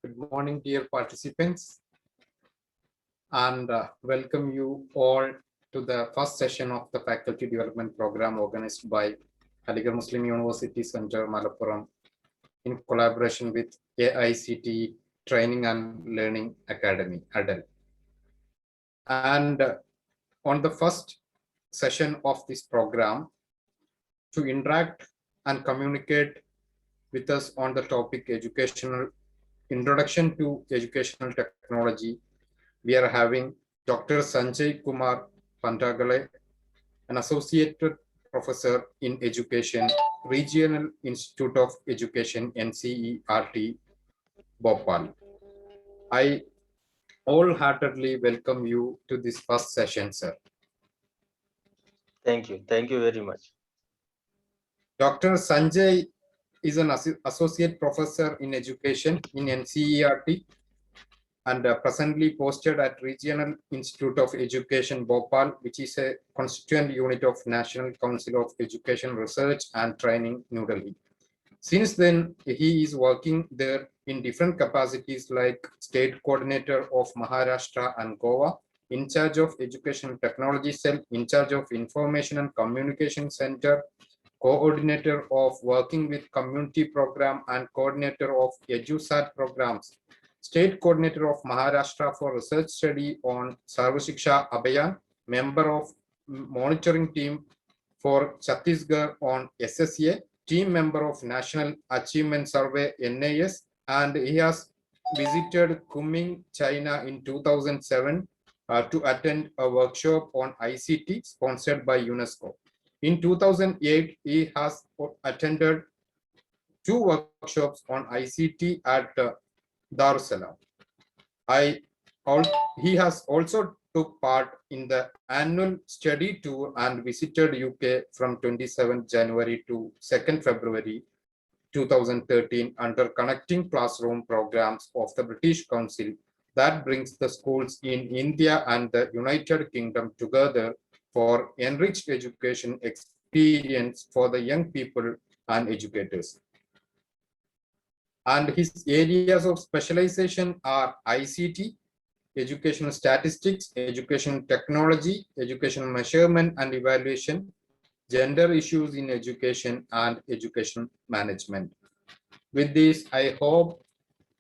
Good morning, dear participants, and welcome you all to the first session of the Faculty Development Program organized by Aligarh Muslim University Center, Malappuram, in collaboration with AICTE Training and Learning Academy, ADL. And on the first session of this program, to interact and communicate with us on the topic educational introduction to educational technology, we are having Dr. Sanjay Kumar Pantagale, an associate professor in education, Regional Institute of Education, NCERT, Bhopal. I wholeheartedly welcome you to this first session, sir. Thank you. Thank you very much. Dr. Sanjay is an associate professor in education in NCERT and presently posted at Regional Institute of Education, Bhopal, which is a constituent unit of National Council of Education Research and Training, New Delhi. Since then, he is working there in different capacities like State Coordinator of Maharashtra and Goa, in charge of Educational Technology Cell, in charge of Information and Communication Center, coordinator of Working with Community Program and coordinator of EduSat programs, State Coordinator of Maharashtra for Research Study on Sarva Shiksha Abhiyan, member of Monitoring Team for Chhattisgarh on SSA, team member of National Achievement Survey NAS, and he has visited Kunming, China in 2007 to attend a workshop on ICT sponsored by UNESCO. In 2008, he has attended 2 workshops on ICT at Dar es Salaam. He has also took part in the annual study tour and visited UK from 27 January to 2nd February 2013 under Connecting Classroom programs of the British Council that brings the schools in India and the United Kingdom together for enriched education experience for the young people and educators. And his areas of specialization are ICT, educational statistics, educational technology, educational measurement and evaluation, gender issues in education, and education management. With this, I hope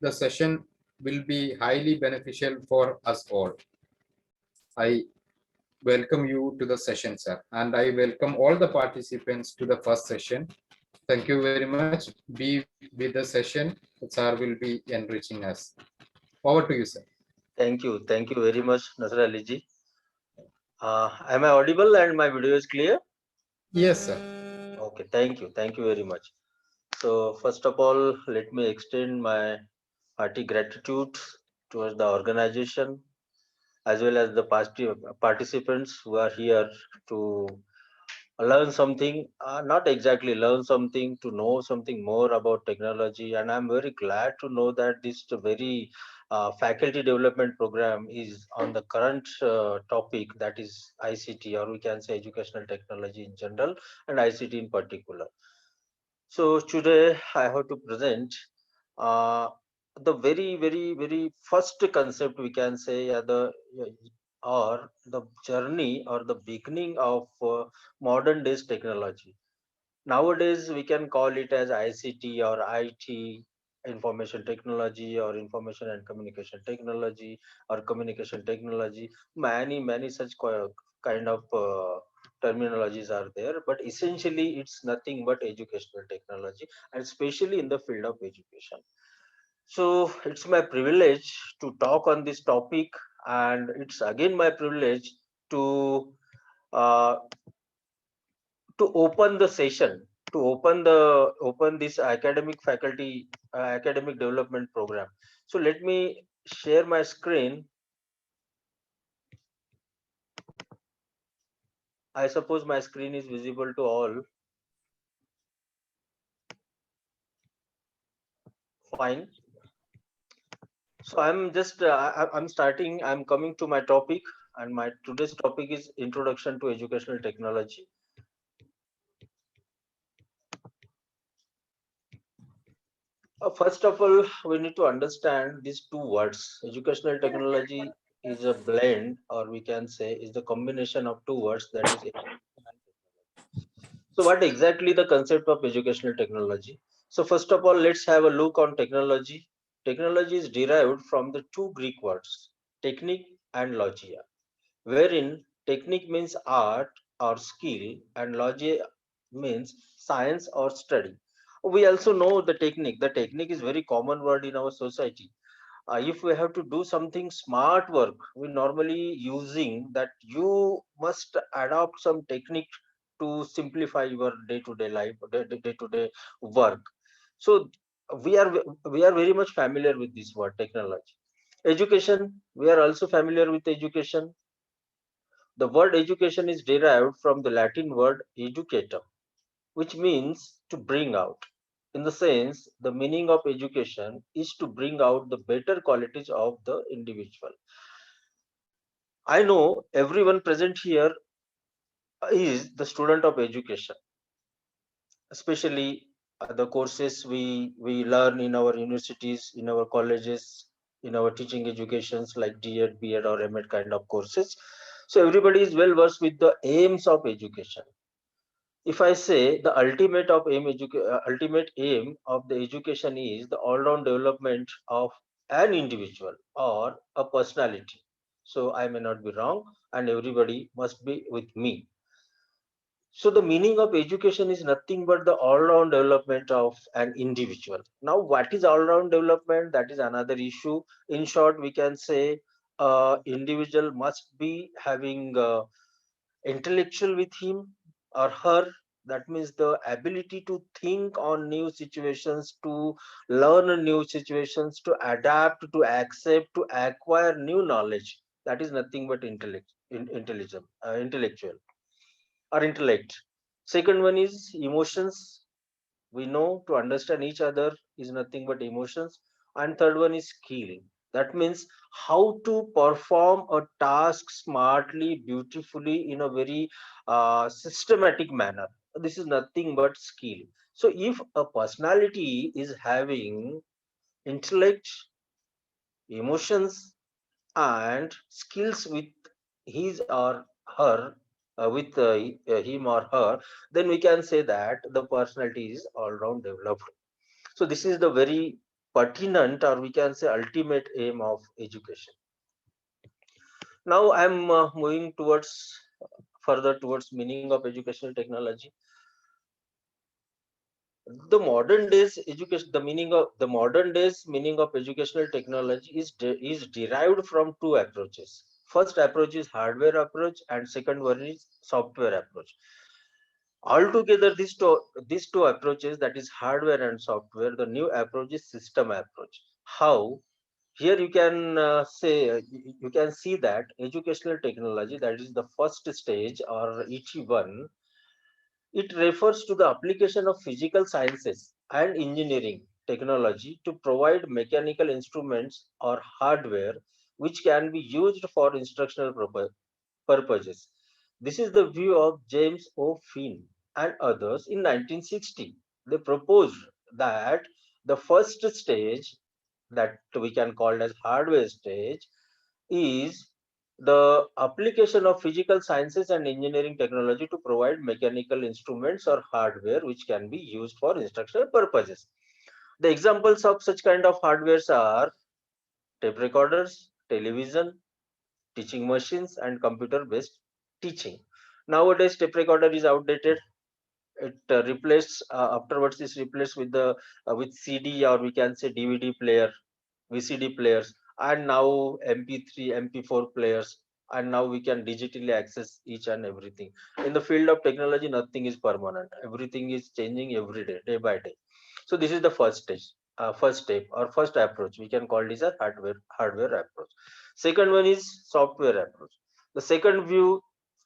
the session will be highly beneficial for us all. I welcome you to the session, sir, and I welcome all the participants to the first session. Thank you very much. Be with the session. Sir will be enriching us. Over to you, sir. Thank you. Thank you very much, Nasr Ali ji. Am I audible and my video is clear? Yes, sir. Okay. Thank you. Thank you very much. So first of all, let me extend my hearty gratitude towards the organization as well as the participants who are here to learn something, not exactly learn something, to know something more about technology. And I'm very glad to know that this very faculty development program is on the current topic, that is ICT, or we can say educational technology in general and ICT in particular. So today I have to present uh, the very first concept, we can say, or the journey or the beginning of modern days technology. Nowadays we can call it as ICT or IT, information technology or information and communication technology or communication technology. Many such kind of terminologies are there, but essentially it's nothing but educational technology, and especially in the field of education. So it's my privilege to talk on this topic, and it's again my privilege to uh, open the session, to open this academic faculty academic development program. So let me share my screen. I suppose my screen is visible to all. Fine. So I'm coming to my topic, and my today's topic is introduction to educational technology. First of all, we need to understand these two words. Educational technology is a blend, or we can say is the combination of two words, that is education and technology. So what exactly the concept of educational technology? So first of all, let's have a look on technology. Technology is derived from the two Greek words, technique and logia, wherein technique means art or skill and logia means science or study. We also know the technique. The technique is very common word in our society. If we have to do something smart work, we normally using that you must adopt some technique to simplify your day-to-day life, day-to-day work. So we are very much familiar with this word technology. Education, we are also familiar with education. The word education is derived from the Latin word educatum, which means to bring out. In the sense, the meaning of education is to bring out the better qualities of the individual. I know everyone present here is the student of education, especially the courses we learn in our universities, in our colleges, in our teaching educations like D.Ed, B.Ed, or M.Ed kind of courses. So everybody is well versed with the aims of education. If I say the ultimate aim of the education is the all-round development of an individual or a personality, so I may not be wrong, and everybody must be with me. So the meaning of education is nothing but the all-round development of an individual. Now, what is all-round development? That is another issue. In short, we can say individual must be having intellectual with him or her. That means the ability to think on new situations, to learn new situations, to adapt, to accept, to acquire new knowledge. That is nothing but intellectual or intellect. Second one is emotions. We know to understand each other is nothing but emotions. And third one is skill. That means how to perform a task smartly, beautifully, in a very systematic manner. This is nothing but skill. So if a personality is having intellect, emotions, and skills with his or her, with him or her, then we can say that the personality is all round developed. So this is the very pertinent, or we can say ultimate aim of education. Now I'm moving towards further towards meaning of educational technology. The modern days education, the modern days meaning of educational technology is derived from two approaches. First approach is hardware approach, and second one is software approach. Altogether, these two approaches, that is hardware and software, the new approach is system approach. How? Here you can you can see that educational technology, that is the first stage or ET1, it refers to the application of physical sciences and engineering technology to provide mechanical instruments or hardware which can be used for instructional purposes. This is the view of James O. Finn and others in 1960. They proposed that the first stage, that we can call as hardware stage, is the application of physical sciences and engineering technology to provide mechanical instruments or hardware which can be used for instructional purposes. The examples of such kind of hardwares are tape recorders, television, teaching machines, and computer based teaching. Nowadays tape recorder is outdated. It replaced afterwards is replaced with the with CD, or we can say DVD player, VCD players, and now MP3, MP4 players, and now we can digitally access each and everything. In the field of technology, nothing is permanent. Everything is changing every day, day by day. So this is the first stage, first step or first approach. We can call this a hardware approach. Second one is software approach. The second view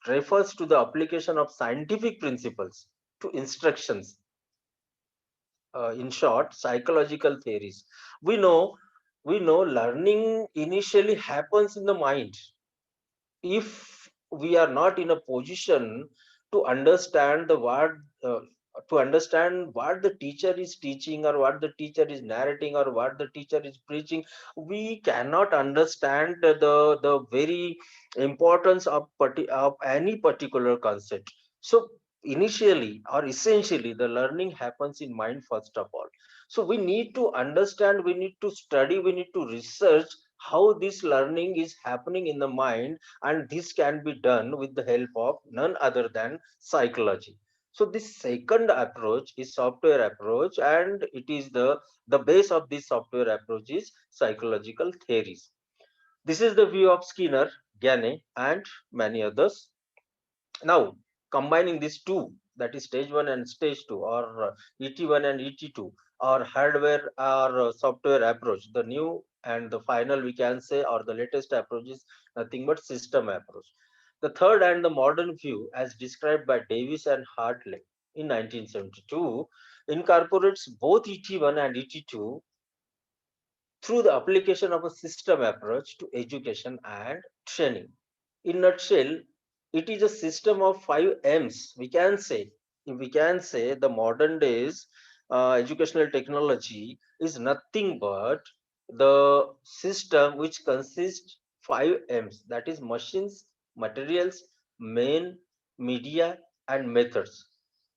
refers to the application of scientific principles to instructions. In short, psychological theories. We know we know learning initially happens in the mind. If we are not in a position to understand the word, to understand what the teacher is teaching or what the teacher is narrating or what the teacher is preaching. We cannot understand the very importance of of any particular concept. So initially or essentially the learning happens in mind first of all. So we need to understand, we need to study, we need to research how this learning is happening in the mind, and this can be done with the help of none other than psychology. So this second approach is software approach, and it is the base of this software approach is psychological theories. This is the view of Skinner, Gane, and many others. Now, combining these two, that is stage one and stage two, or ET1 and ET2, or hardware or software approach, the new and the final we can say, or the latest approach is nothing but system approach. The third and the modern view, as described by Davis and Hartley in 1972, incorporates both ET1 and ET2 through the application of a system approach to education and training. In nutshell, it is a system of 5 M's. We can say the modern days educational technology is nothing but the system which consists 5 M's, that is machines, materials, men, media, and methods,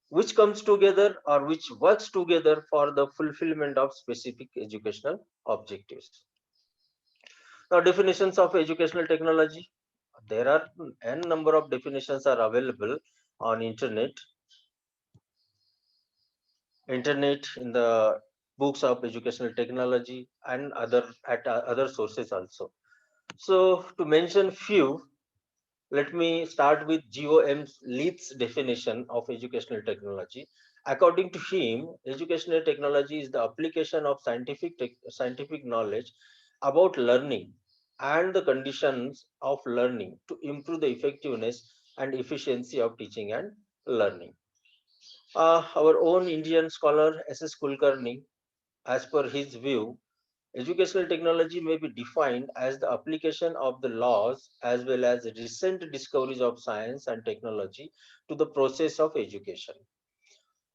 which comes together or which works together for the fulfillment of specific educational objectives. Now, definitions of educational technology. There are n number of definitions are available on internet in the books of educational technology and other sources also. So to mention few, let me start with GOM Leith's definition of educational technology. According to him, educational technology is the application of scientific knowledge about learning and the conditions of learning to improve the effectiveness and efficiency of teaching and learning. Our own Indian scholar S.S. Kulkarni, as per his view, educational technology may be defined as the application of the laws as well as recent discoveries of science and technology to the process of education.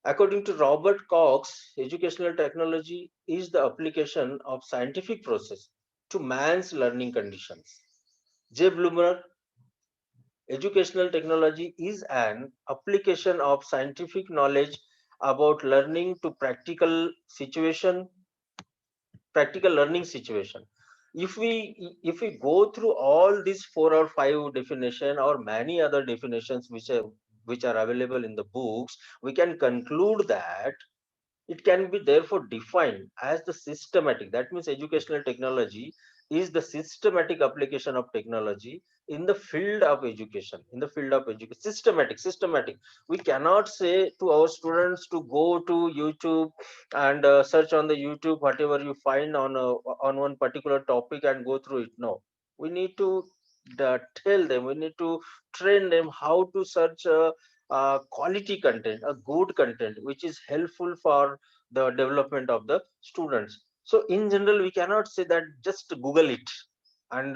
According to Robert Cox, educational technology is the application of scientific process to man's learning conditions. J. Bloomer, educational technology is an application of scientific knowledge about learning to practical learning situation. If we go through all these 4 or 5 definition or many other definitions which are available in the books, we can conclude that it can be therefore defined as the systematic. That means educational technology is the systematic application of technology in the field of education. In the field of education, systematic. We cannot say to our students to go to YouTube and search on the YouTube whatever you find on one particular topic and go through it. No, we need to tell them. We need to train them how to search. Quality content, a good content which is helpful for the development of the students. So in general, we cannot say that just Google it and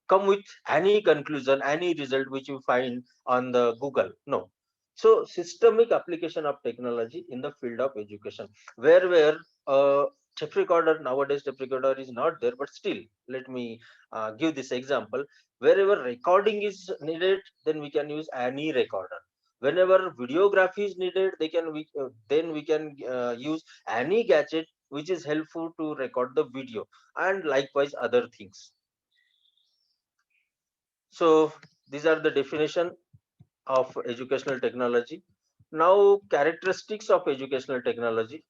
come with any conclusion, any result which you find on the Google. No. So systemic application of technology in the field of education, where tape recorder, nowadays tape recorder is not there, but still let me give this example. Wherever recording is needed, then we can use any recorder. Whenever videography is needed, then we can use any gadget which is helpful to record the video, and likewise other things. So these are the definition of educational technology. Now, characteristics of educational technology.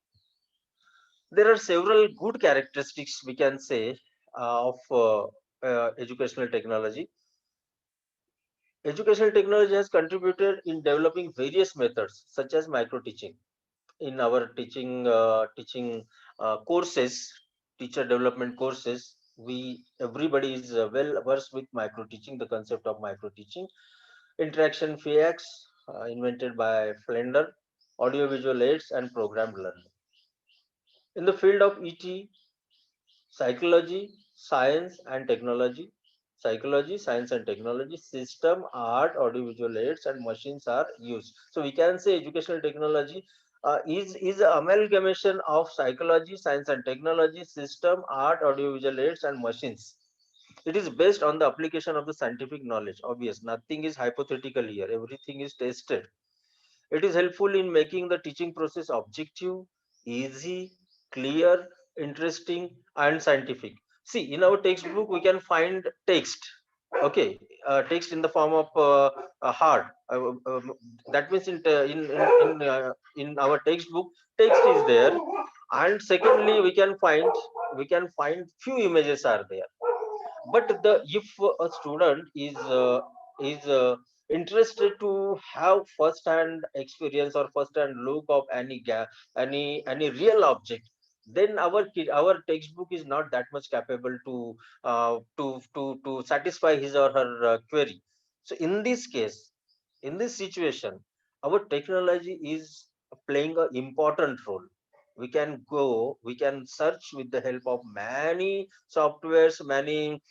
There are several good characteristics we can say of educational technology. Educational technology has contributed in developing various methods such as micro teaching. In our teaching courses, teacher development courses, we everybody is well versed with micro teaching, the concept of micro teaching. Interaction physics, invented by Flender, audio visual aids, and programmed learning. In the field of ET, psychology, science, and technology, psychology, science and technology, system, art, audiovisual aids, and machines are used. So we can say educational technology is an amalgamation of psychology, science and technology, system, art, audiovisual aids, and machines. It is based on the application of the scientific knowledge. Obvious, nothing is hypothetical here. Everything is tested. It is helpful in making the teaching process objective, easy, clear, interesting, and scientific. See, in our textbook, we can find text. Okay, text in the form of a heart. That means in our textbook, text is there, and secondly, we can find few images are there. But the if a student is interested to have first hand experience or first hand look of any real object, then our textbook is not that much capable to satisfy his or her query. So in this case, in this situation, our technology is playing an important role. We can search with the help of many softwares, many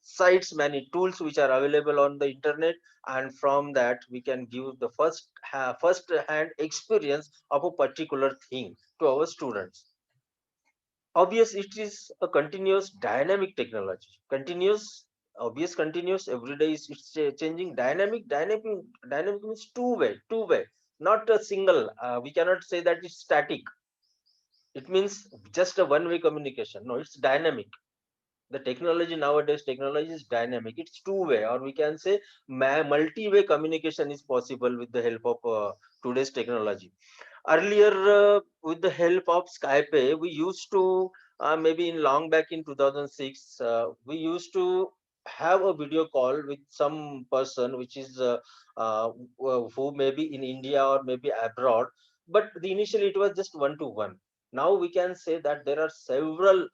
sites, many tools which are available on the internet, and from that we can give the first hand experience of a particular thing to our students. Obvious, it is a continuous dynamic technology. Continuous, obvious, continuous, every day is it's changing. Dynamic means two way, not a single. We cannot say that it's static. It means just a one way communication. No, it's dynamic. The technology nowadays, technology is dynamic. It's two way, or we can say multi-way communication is possible with the help of today's technology. Earlier, with the help of Skype, we used to maybe in long back in 2006, we used to have a video call with some person which is who may be in India or maybe abroad. But initially it was just one to one. Now we can say that there are several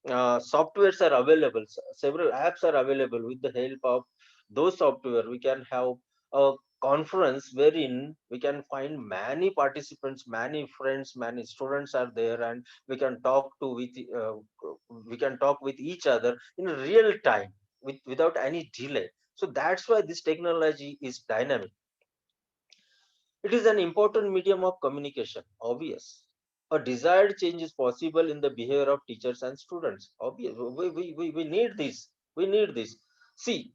softwares are available, several apps are available. With the help of those software, we can have a conference wherein we can find many participants, many friends, many students are there, and we can talk with each other in real time, without any delay. So that's why this technology is dynamic. It is an important medium of communication. Obvious. A desired change is possible in the behavior of teachers and students. Obvious. We need this. We need this. See,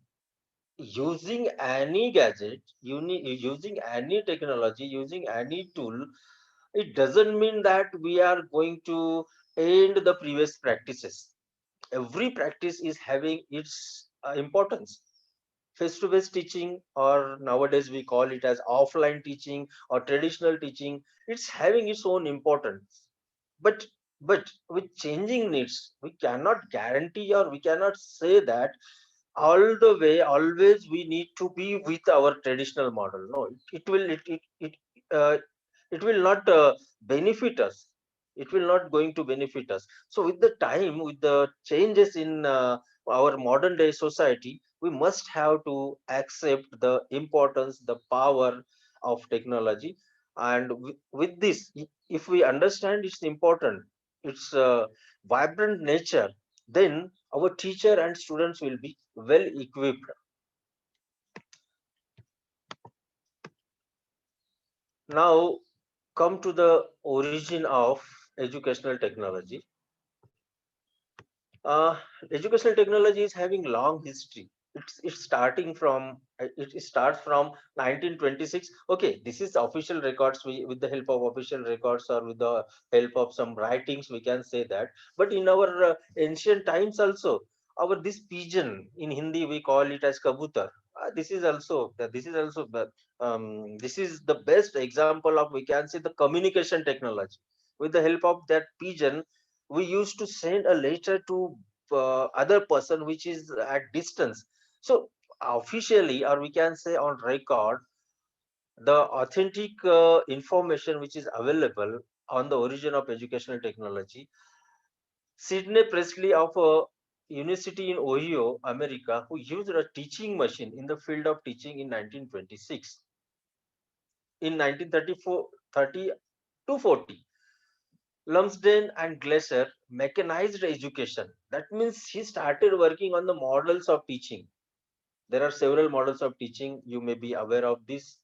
using any gadget, using any technology, using any tool, it doesn't mean that we are going to end the previous practices. Every practice is having its importance. Face to face teaching, or nowadays we call it as offline teaching or traditional teaching, it's having its own importance. But but with changing needs, we cannot guarantee or we cannot say that all the way always we need to be with our traditional model. No, uh, it will not benefit us. It will not going to benefit us. So with the time, with the changes in our modern day society, we must have to accept the importance, the power of technology. And with this, if we understand its important, its vibrant nature, then our teacher and students will be well equipped. Now come to the origin of educational technology. uh, Educational technology is having long history. It's starting from it starts from 1926. Okay, this is official records. With the help of official records or with the help of some writings, we can say that. But in our ancient times also, our this pigeon, in Hindi we call it as kabutar. This is the best example of, we can say, the communication technology. With the help of that pigeon, we used to send a letter to other person which is at distance. So officially, or we can say on record, the authentic information which is available on the origin of educational technology, Sidney Presley of a university in Ohio, America, who used a teaching machine in the field of teaching in 1926. In 1934 30 to 40, Lumsden and Glaser mechanized education. That means he started working on the models of teaching. There are several models of teaching. You may be aware of this.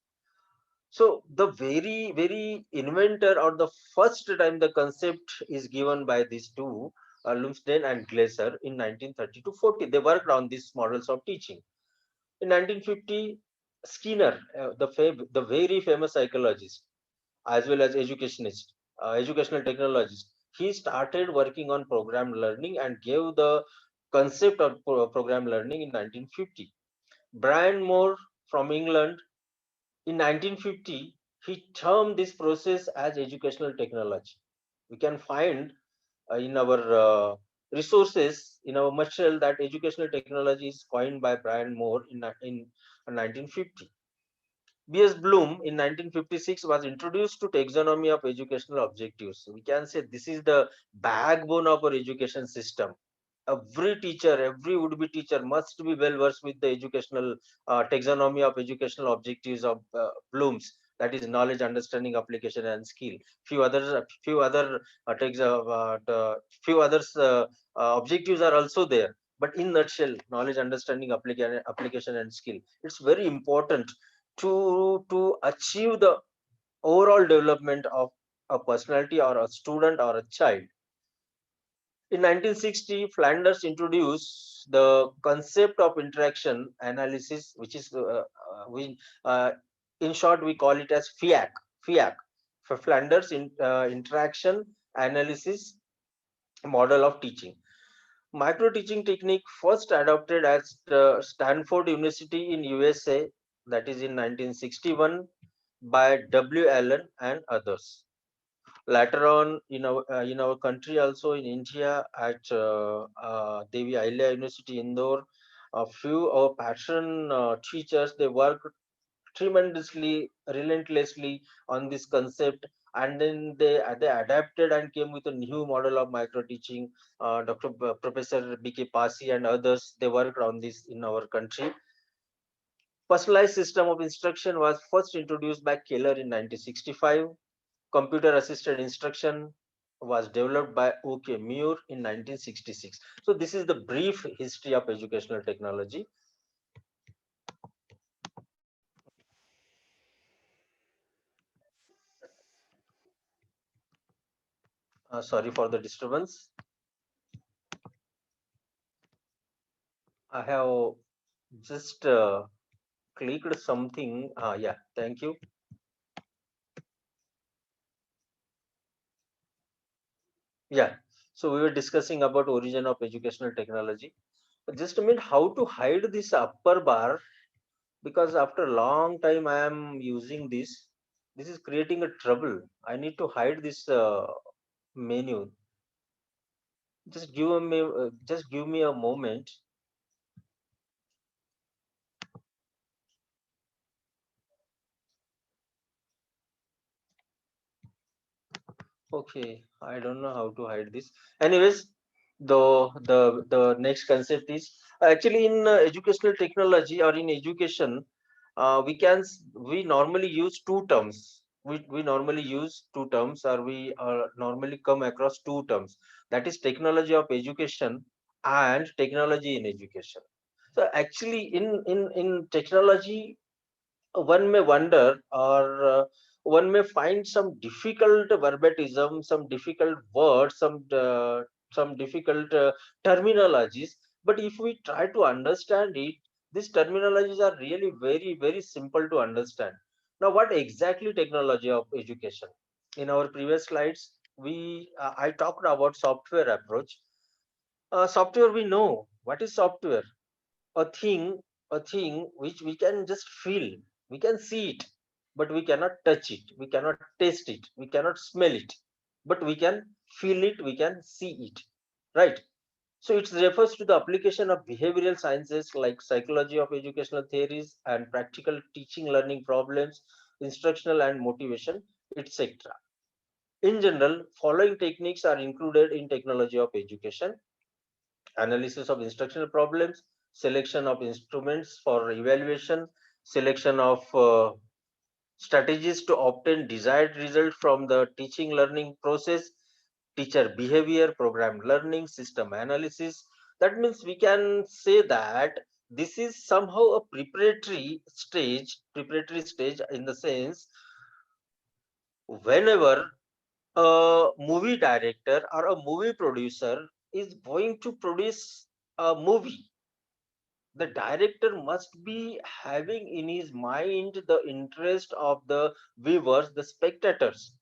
So the very inventor, or the first time the concept is given by these two, Lumsden and Glaser, in 1930 to 40. They worked on these models of teaching. In 1950, Skinner, the very famous psychologist, as well as educational technologist, he started working on program learning and gave the concept of program learning in 1950. Brian Moore from England, in 1950, he termed this process as educational technology. We can find in our resources, in our material, that educational technology is coined by Brian Moore in 1950. B.S. Bloom in 1956 was introduced to taxonomy of educational objectives. We can say this is the backbone of our education system. Every teacher, every would-be teacher must be well versed with the educational taxonomy of educational objectives of Bloom's. That is knowledge, understanding, application, and skill. Few other few others objectives are also there. But in nutshell, knowledge, understanding, application, and skill. It's very important to achieve the overall development of a personality or a student or a child. In 1960, Flanders introduced the concept of interaction analysis, which is in short we call it as FIAC. FIAC for Flanders interaction analysis model of teaching. Micro teaching technique first adopted at Stanford University in USA, that is in 1961, by W. Allen and others. Later on, in our country, also in India, at Devi Ahilya University, Indore, a few of our patron teachers, they worked tremendously, relentlessly on this concept, and then they adapted and came with a new model of micro teaching. Professor B.K. Pasi and others, they worked on this in our country. Personalized system of instruction was first introduced by Keller in 1965. Computer assisted instruction was developed by OK Muir in 1966. So this is the brief history of educational technology. Sorry for the disturbance. I have just clicked something. Yeah, thank you. Yeah, so we were discussing about origin of educational technology. Just a minute, how to hide this upper bar, because after a long time I am using this. This is creating a trouble. I need to hide this menu. Just give me a moment. Okay, I don't know how to hide this. Anyways, the next concept is actually in educational technology or in education, we normally use two terms. We normally use two terms, or we normally come across two terms. That is technology of education and technology in education. So actually, in technology, one may wonder, or one may find some difficult verbatism, some difficult words, some difficult terminologies. But if we try to understand it, these terminologies are really very simple to understand. Now, what exactly technology of education? In our previous slides, I talked about software approach. Software, we know what is software. A thing a thing which we can just feel. We can see it, but we cannot touch it, we cannot taste it, we cannot smell it, but we can feel it, we can see it, right? So it refers to the application of behavioral sciences like psychology of educational theories and practical teaching learning problems, instructional and motivation, etc. In general, following techniques are included in technology of education: analysis of instructional problems, selection of instruments for evaluation, selection of strategies to obtain desired result from the teaching learning process, teacher behavior, program learning, system analysis. That means we can say that this is somehow a preparatory stage in the sense whenever a movie director or a movie producer is going to produce a movie, the director must be having in his mind the interest of the viewers, the spectators.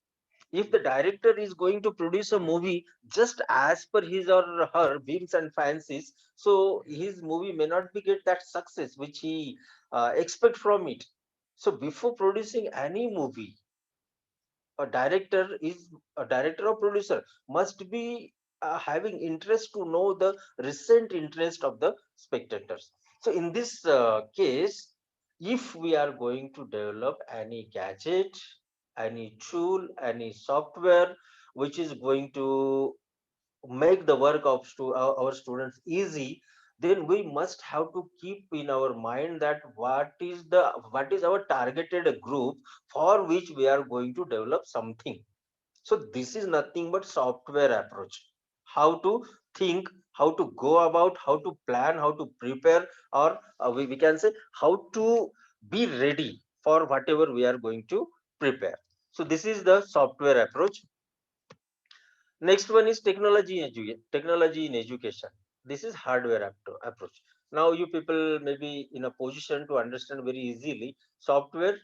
If the director is going to produce a movie just as per his or her whims and fancies, so his movie may not be get that success which he expect from it. So before producing any movie, a director is a director or producer must be having interest to know the recent interest of the spectators. So in this case, if we are going to develop any gadget, any tool, any software which is going to make the work of our students easy, then we must have to keep in our mind that what is our targeted group for which we are going to develop something. So this is nothing but software approach, how to think, how to go about, how to plan, how to prepare, or we can say how to be ready for whatever we are going to prepare. So this is the software approach. Next one is technology in education. This is hardware approach. Now you people may be in a position to understand very easily software,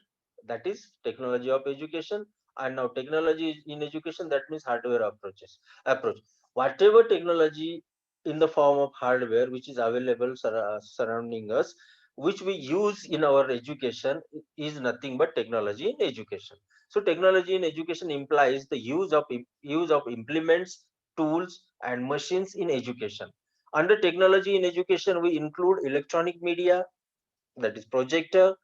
that is technology of education, and now technology in education, that means hardware approach. Whatever technology in the form of hardware which is available surrounding us, which we use in our education, is nothing but technology in education. So technology in education implies the use of implements, tools, and machines in education. Under technology in education, we include electronic media, that is projector,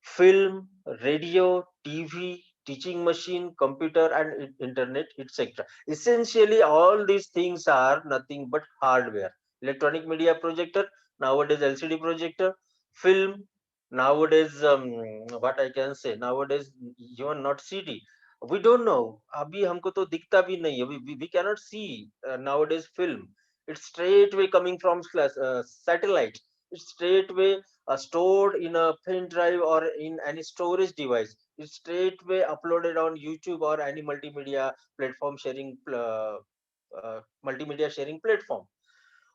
film, radio, TV, teaching machine, computer, and internet, etc. Essentially, all these things are nothing but hardware. Electronic media projector, nowadays LCD projector, film, nowadays what I can say, nowadays even not CD. We don't know. अभी हमको तो दिखता भी नहीं है. We cannot see nowadays film. It's straight way coming from satellite. It's straight way stored in a pen drive or in any storage device. It's straightway uploaded on YouTube or any multimedia sharing platform.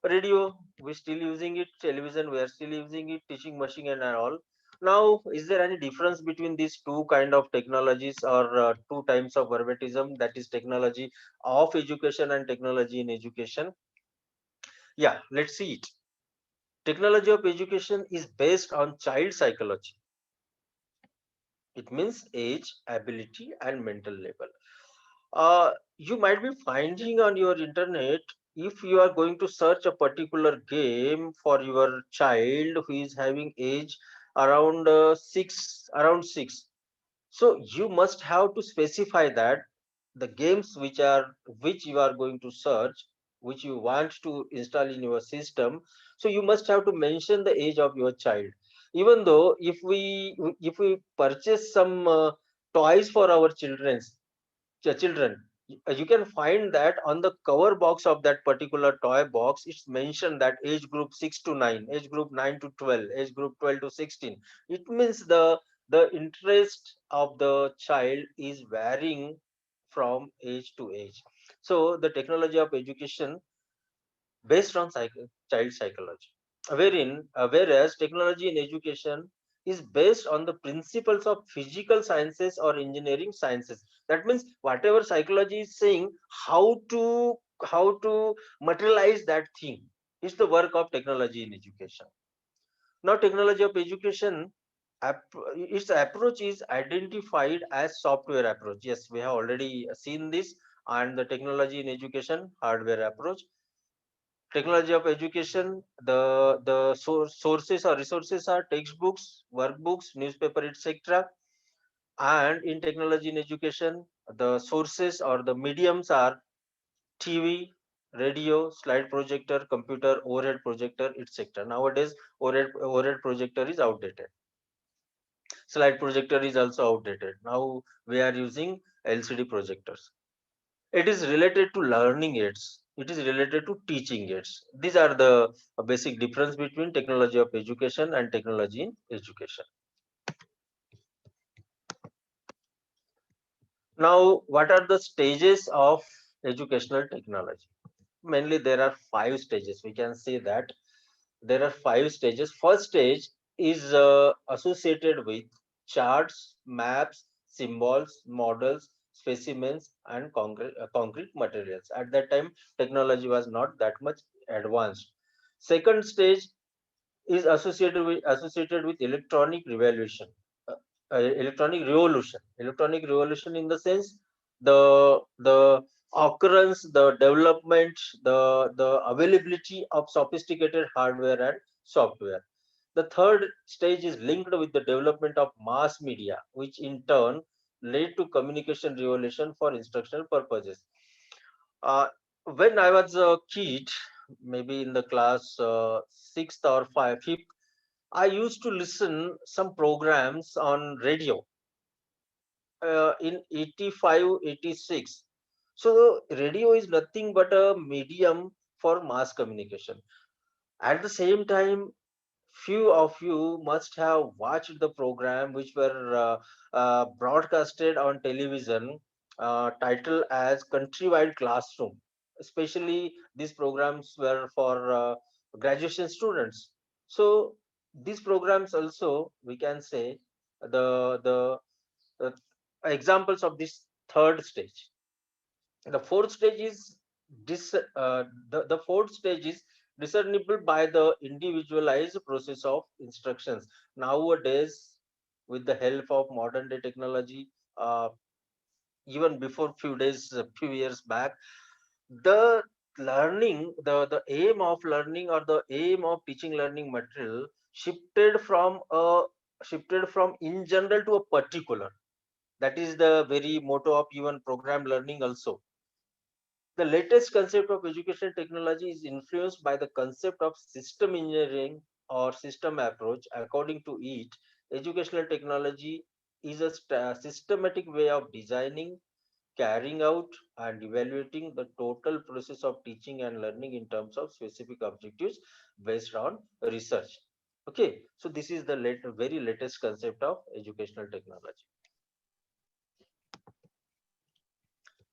Radio, we still using it. Television, we are still using it. Teaching machine and all. Now, is there any difference between these two kind of technologies or two types of verbatism? That is technology of education and technology in education. Yeah, let's see it. Technology of education is based on child psychology. It means age, ability, and mental level. You might be finding on your internet, if you are going to search a particular game for your child who is having age around six. So you must have to specify that the games which you are going to search, which you want to install in your system, so you must have to mention the age of your child. Even though if we purchase some toys for our children, you can find that on the cover box of that particular toy box it's mentioned that age group 6 to 9, age group 9 to 12, age group 12 to 16. It means the interest of the child is varying from age to age. So the technology of education based on child psychology, whereas technology in education is based on the principles of physical sciences or engineering sciences. That means whatever psychology is saying, how to materialize that thing is the work of technology in education. Now technology of education, its approach is identified as software approach. Yes, we have already seen this. And the technology in education, hardware approach. Technology of education, the sources or resources are textbooks, workbooks, newspaper, etc. And in technology in education, the sources or the mediums are TV, radio, slide projector, computer, overhead projector, etc. Nowadays overhead projector is outdated, slide projector is also outdated. Now we are using LCD projectors. It is related to learning aids. It is related to teaching aids. These are the basic difference between technology of education and technology in education. Now, what are the stages of educational technology? Mainly, there are 5 stages. We can say that there are 5 stages. First stage is associated with charts, maps, symbols, models, specimens, and concrete materials. At that time, technology was not that much advanced. Second stage is associated with electronic revolution, electronic revolution in the sense the occurrence, the development, the availability of sophisticated hardware and software. The third stage is linked with the development of mass media, which in turn led to communication revolution for instructional purposes. uh, when I was a kid, maybe in the class sixth or fifth, I used to listen some programs on radio in 85, 86. So radio is nothing but a medium for mass communication. At the same time, few of you must have watched the program which were broadcasted on television, titled as Countrywide Classroom. Especially these programs were for graduation students. So these programs also, we can say, the examples of this third stage. The fourth stage is the fourth stage is discernible by the individualized process of instructions. Nowadays, with the help of modern day technology, even before few years back, the the aim of learning or the aim of teaching learning material shifted from in general to a particular. That is the very motto of even program learning also. The latest concept of educational technology is influenced by the concept of system engineering or system approach. According to it, educational technology is a systematic way of designing, carrying out, and evaluating the total process of teaching and learning in terms of specific objectives based on research. Okay, so this is the very latest concept of educational technology.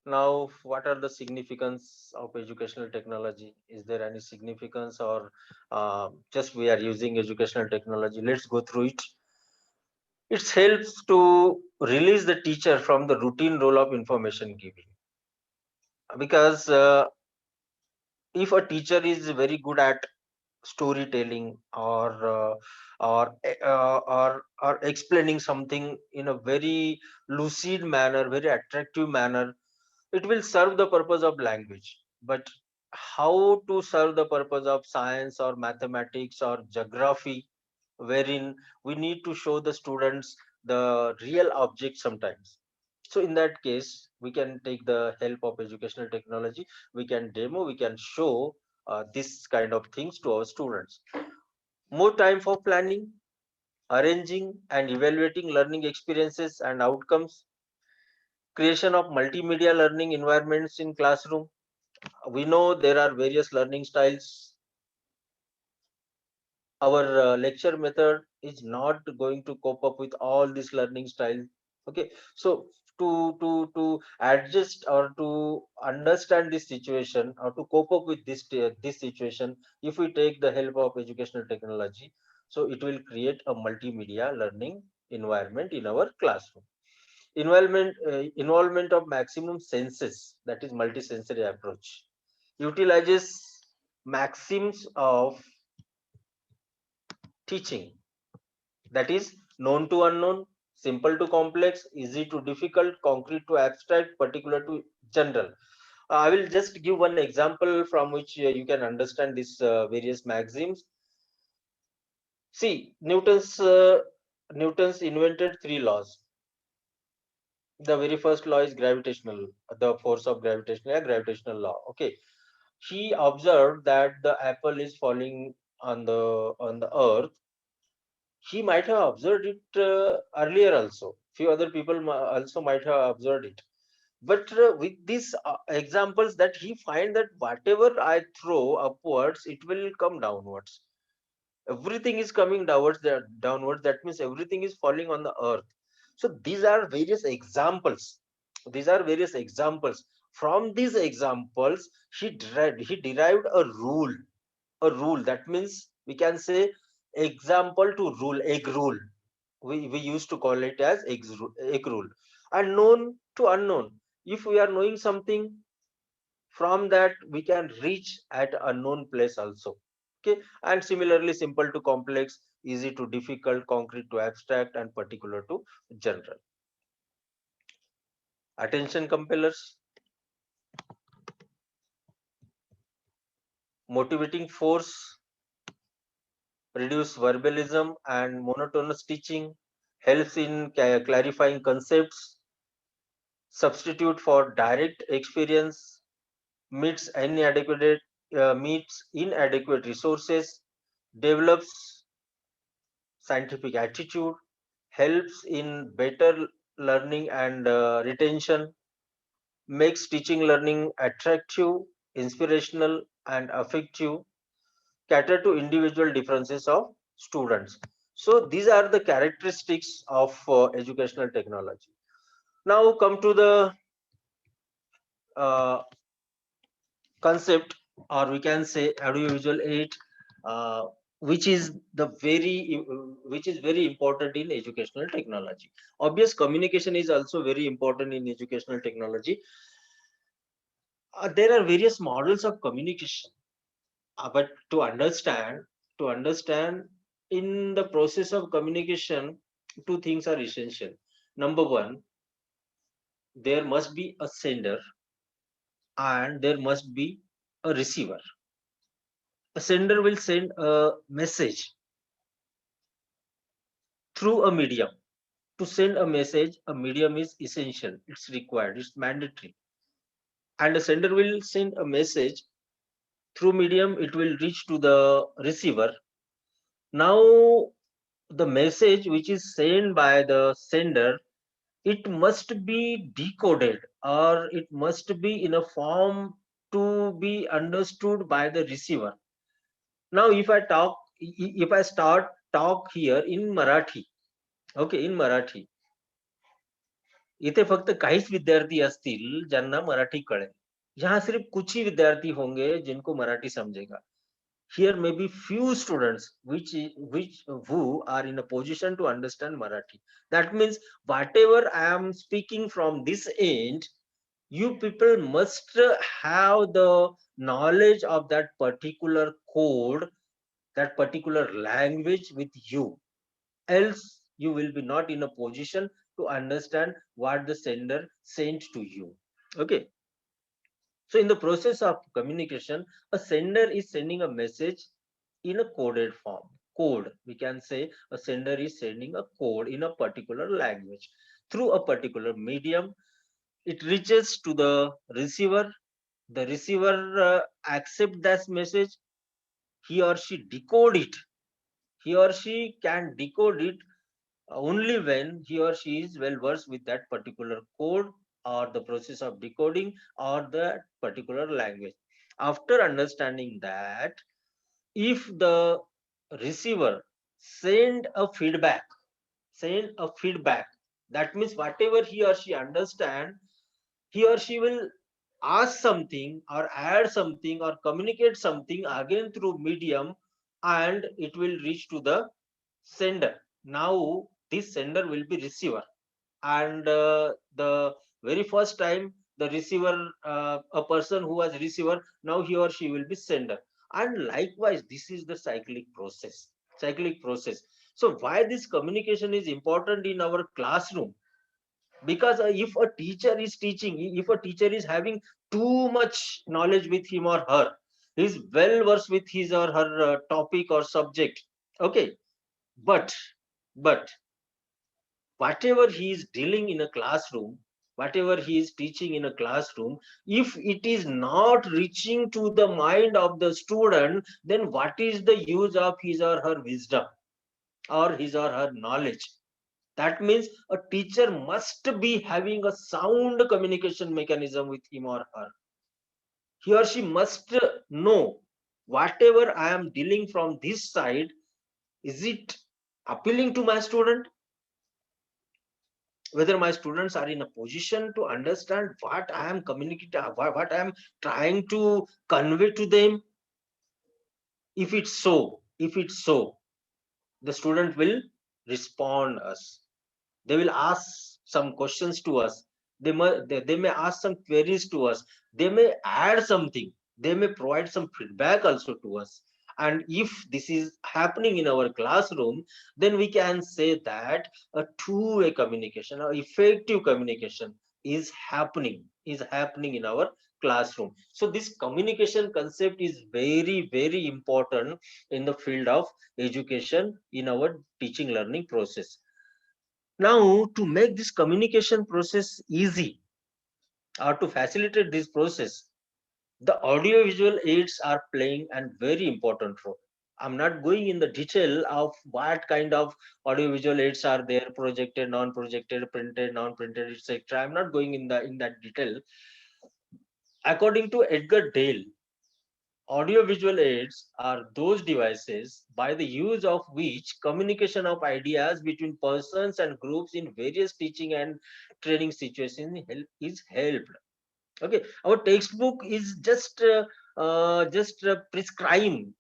Now, what are the significance of educational technology? Is there any significance, or just we are using educational technology? Let's go through it. It helps to release the teacher from the routine role of information giving. Because if a teacher is very good at storytelling or explaining something in a very lucid manner, very attractive manner, it will serve the purpose of language. But how to serve the purpose of science or mathematics or geography, wherein we need to show the students the real object sometimes? So in that case, we can take the help of educational technology. We can demo, we can show this kind of things to our students. More time for planning, arranging and evaluating learning experiences and outcomes. Creation of multimedia learning environments in classroom. We know there are various learning styles. Our lecture method is not going to cope up with all these learning styles. Okay, so to adjust or to understand this situation or to cope up with this situation, if we take the help of educational technology, so it will create a multimedia learning environment in our classroom. Involvement of maximum senses, that is multisensory approach, utilizes maxims of teaching, that is known to unknown, simple to complex, easy to difficult, concrete to abstract, particular to general. I will just give one example from which you can understand these various maxims. See, Newton's invented 3 laws. The very first law is gravitational, the force of gravitational law. Okay, he observed that the apple is falling on the earth. He might have observed it earlier also. Few other people also might have observed it. But with these examples, that he find that whatever I throw upwards, it will come downwards. Everything is coming downwards. That means everything is falling on the earth. So these are various examples. These are various examples. From these examples, he derived a rule. A rule, that means we can say example to rule, egg rule. We used to call it as egg rule. And known to unknown. If we are knowing something, from that we can reach at unknown place also. Okay, and similarly simple to complex, easy to difficult, concrete to abstract, and particular to general. Attention compellers, motivating force, reduce verbalism and monotonous teaching, helps in clarifying concepts, substitute for direct experience, meets inadequate resources, develops scientific attitude, helps in better learning and retention, makes teaching learning attractive, inspirational, and effective, cater to individual differences of students. So these are the characteristics of educational technology. Now come to the uh, concept, or we can say audiovisual aid, uh, which is very important in educational technology. Obvious, communication is also very important in educational technology. There are various models of communication, but to understand in the process of communication, two things are essential. Number one, there must be a sender and there must be a receiver. A sender will send a message through a medium. To send a message, a medium is essential, it's required, it's mandatory. And a sender will send a message through medium, it will reach to the receiver. Now, the message which is sent by the sender, it must be decoded, or it must be in a form to be understood by the receiver. Now, if I start talk here in Marathi, okay, in Marathi, इथे फक्त काहीच विद्यार्थी असतील ज्यांना मराठी कळेल. यहाँ सिर्फ कुछ ही विद्यार्थी होंगे जिनको मराठी समझेगा. Here may be few students which who are in a position to understand Marathi. That means whatever I am speaking from this end, you people must have the knowledge of that particular code, that particular language with you. Else you will be not in a position to understand what the sender sent to you. Okay, so in the process of communication, a sender is sending a message in a coded form. Code, we can say a sender is sending a code in a particular language through a particular medium. It reaches to the receiver. The receiver accept that message. He or she decode it. He or she can decode it only when he or she is well versed with that particular code, or the process of decoding, or the particular language. After understanding that, if the receiver send a feedback, that means whatever he or she understand, he or she will ask something or add something or communicate something again through medium, and it will reach to the sender. Now this sender will be receiver, and the very first time the receiver, a person who was receiver, now he or she will be sender. And likewise, this is the cyclic process. So why this communication is important in our classroom? Because if a teacher is teaching, if a teacher is having too much knowledge with him or her, is well versed with his or her topic or subject, okay, but whatever he is dealing in a classroom, whatever he is teaching in a classroom, if it is not reaching to the mind of the student, then what is the use of his or her wisdom or his or her knowledge? That means a teacher must be having a sound communication mechanism with him or her. He or she must know whatever I am dealing from this side, is it appealing to my student? Whether my students are in a position to understand what I am communicating, what I am trying to convey to them. If it's so, the student will respond us. They will ask some questions to us. They may ask some queries to us. They may add something. They may provide some feedback also to us. And if this is happening in our classroom, then we can say that a two-way communication, or effective communication is happening in our classroom. So this communication concept is very, very important in the field of education in our teaching learning process. Now, to make this communication process easy, or to facilitate this process, the audio visual aids are playing a very important role. I'm not going in the detail of what kind of audio visual aids are there: projected, non-projected, printed, non-printed, etc. I'm not going in that detail. According to Edgar Dale, audiovisual aids are those devices by the use of which communication of ideas between persons and groups in various teaching and training situations is helped. Okay, our textbook is just prescribing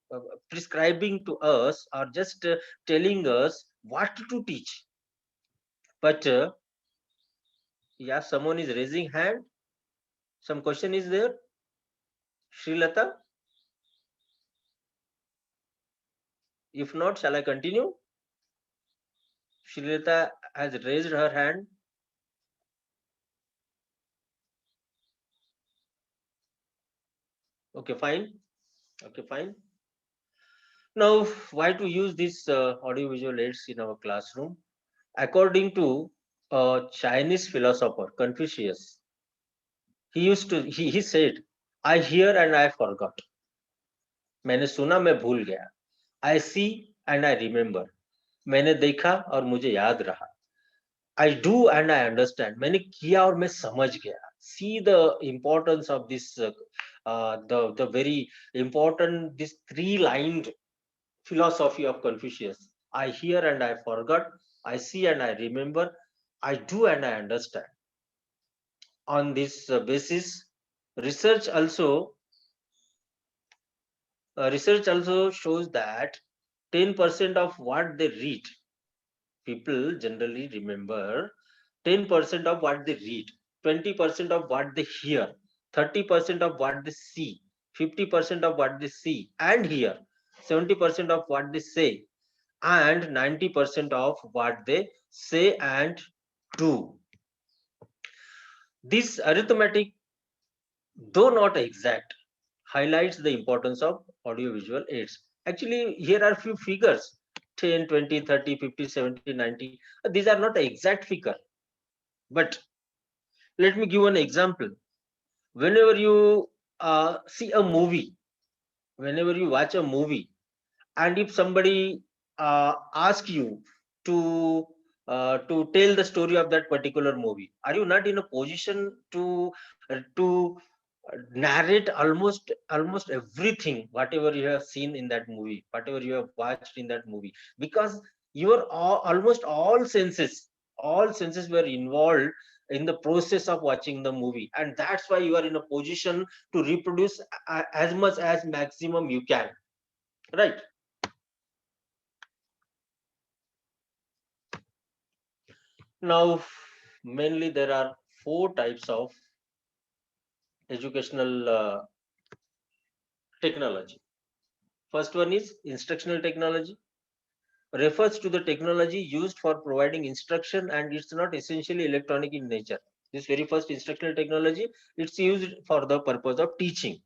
to us, or just telling us what to teach. But yeah, someone is raising hand. Some question is there, Srilata? If not, shall I continue? Srilata has raised her hand. Okay, fine. Okay, fine. Now, why to use this audiovisual aids in our classroom? According to a Chinese philosopher, Confucius, he said, I hear and I forgot. मैंने सुना मैं भूल गया. I see and I remember. मैंने देखा और मुझे याद रहा. I do and I understand. मैंने किया और मैं समझ गया. See the importance of this, the very important, this three-lined philosophy of Confucius. I hear and I forgot. I see and I remember. I do and I understand. On this basis, research also shows that 10% of what they read, people generally remember 10% of what they read, 20% of what they hear, 30% of what they see, 50% of what they see and hear, 70% of what they say, and 90% of what they say and do. This arithmetic, though not exact, highlights the importance of audiovisual aids. Actually, here are few figures: 10, 20, 30, 50, 70, 90. These are not an exact figure. But let me give an example. Whenever you see a movie, whenever you watch a movie, and if somebody asks you to tell the story of that particular movie, are you not in a position to narrate almost everything, whatever you have seen in that movie, whatever you have watched in that movie? Because your almost all senses were involved in the process of watching the movie, and that's why you are in a position to reproduce as much as maximum you can, right? Now, mainly there are four types of educational technology. First one is instructional technology, refers to the technology used for providing instruction, and it's not essentially electronic in nature. This very first instructional technology, it's used for the purpose of teaching.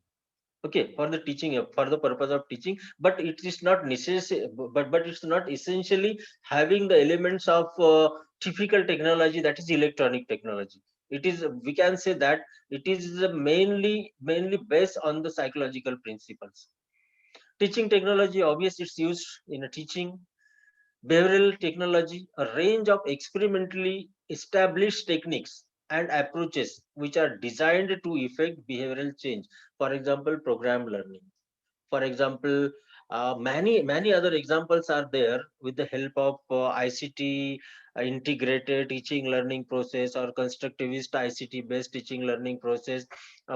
Okay, for the teaching, for the purpose of teaching, but it is not necessary, but it's not essentially having the elements of typical technology, that is electronic technology. It is, we can say that it is mainly based on the psychological principles. Teaching technology, obviously it's used in a teaching. Behavioral technology, a range of experimentally established techniques and approaches which are designed to effect behavioral change. For example, program learning. For example, many other examples are there with the help of ICT, integrated teaching learning process, or constructivist ICT based teaching learning process.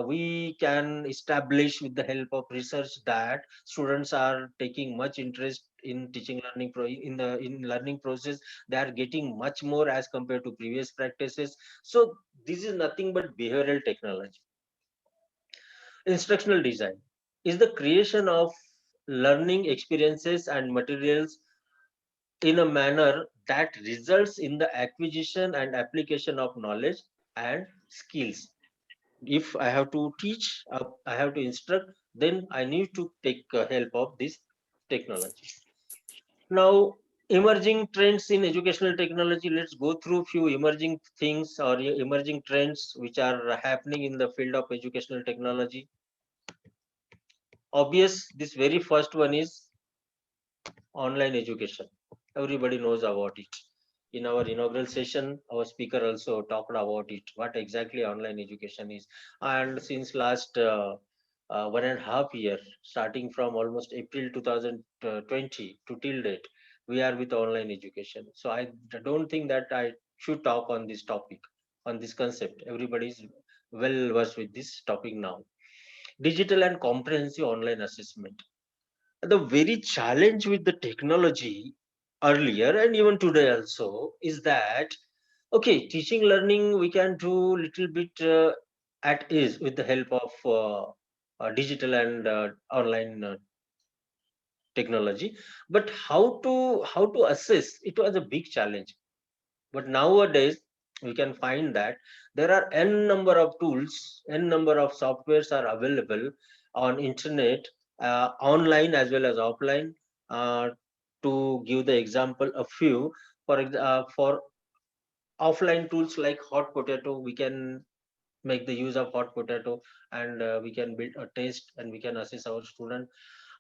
We can establish with the help of research that students are taking much interest in teaching learning in learning process. They are getting much more as compared to previous practices. So this is nothing but behavioral technology. Instructional design is the creation of learning experiences and materials in a manner that results in the acquisition and application of knowledge and skills. If I have to teach, I have to instruct, then I need to take help of this technology. Now, emerging trends in educational technology. Let's go through few emerging things or emerging trends which are happening in the field of educational technology. Obvious, this very first one is online education. Everybody knows about it. In our inaugural session, our speaker also talked about it, what exactly online education is. And since last 1.5 year, starting from almost April 2020 to till date, we are with online education. So I don't think that I should talk on this topic, on this concept. Everybody is well versed with this topic now. Digital and comprehensive online assessment. The very challenge with the technology earlier and even today also is that, okay, teaching learning we can do little bit at ease with the help of digital and online technology, but how to assess it was a big challenge. But nowadays we can find that there are n number of tools, n number of softwares are available on internet, online as well as offline. Uh, to give the example, a few for offline tools like Hot Potato, we can make the use of Hot Potato, and we can build a test and we can assess our student.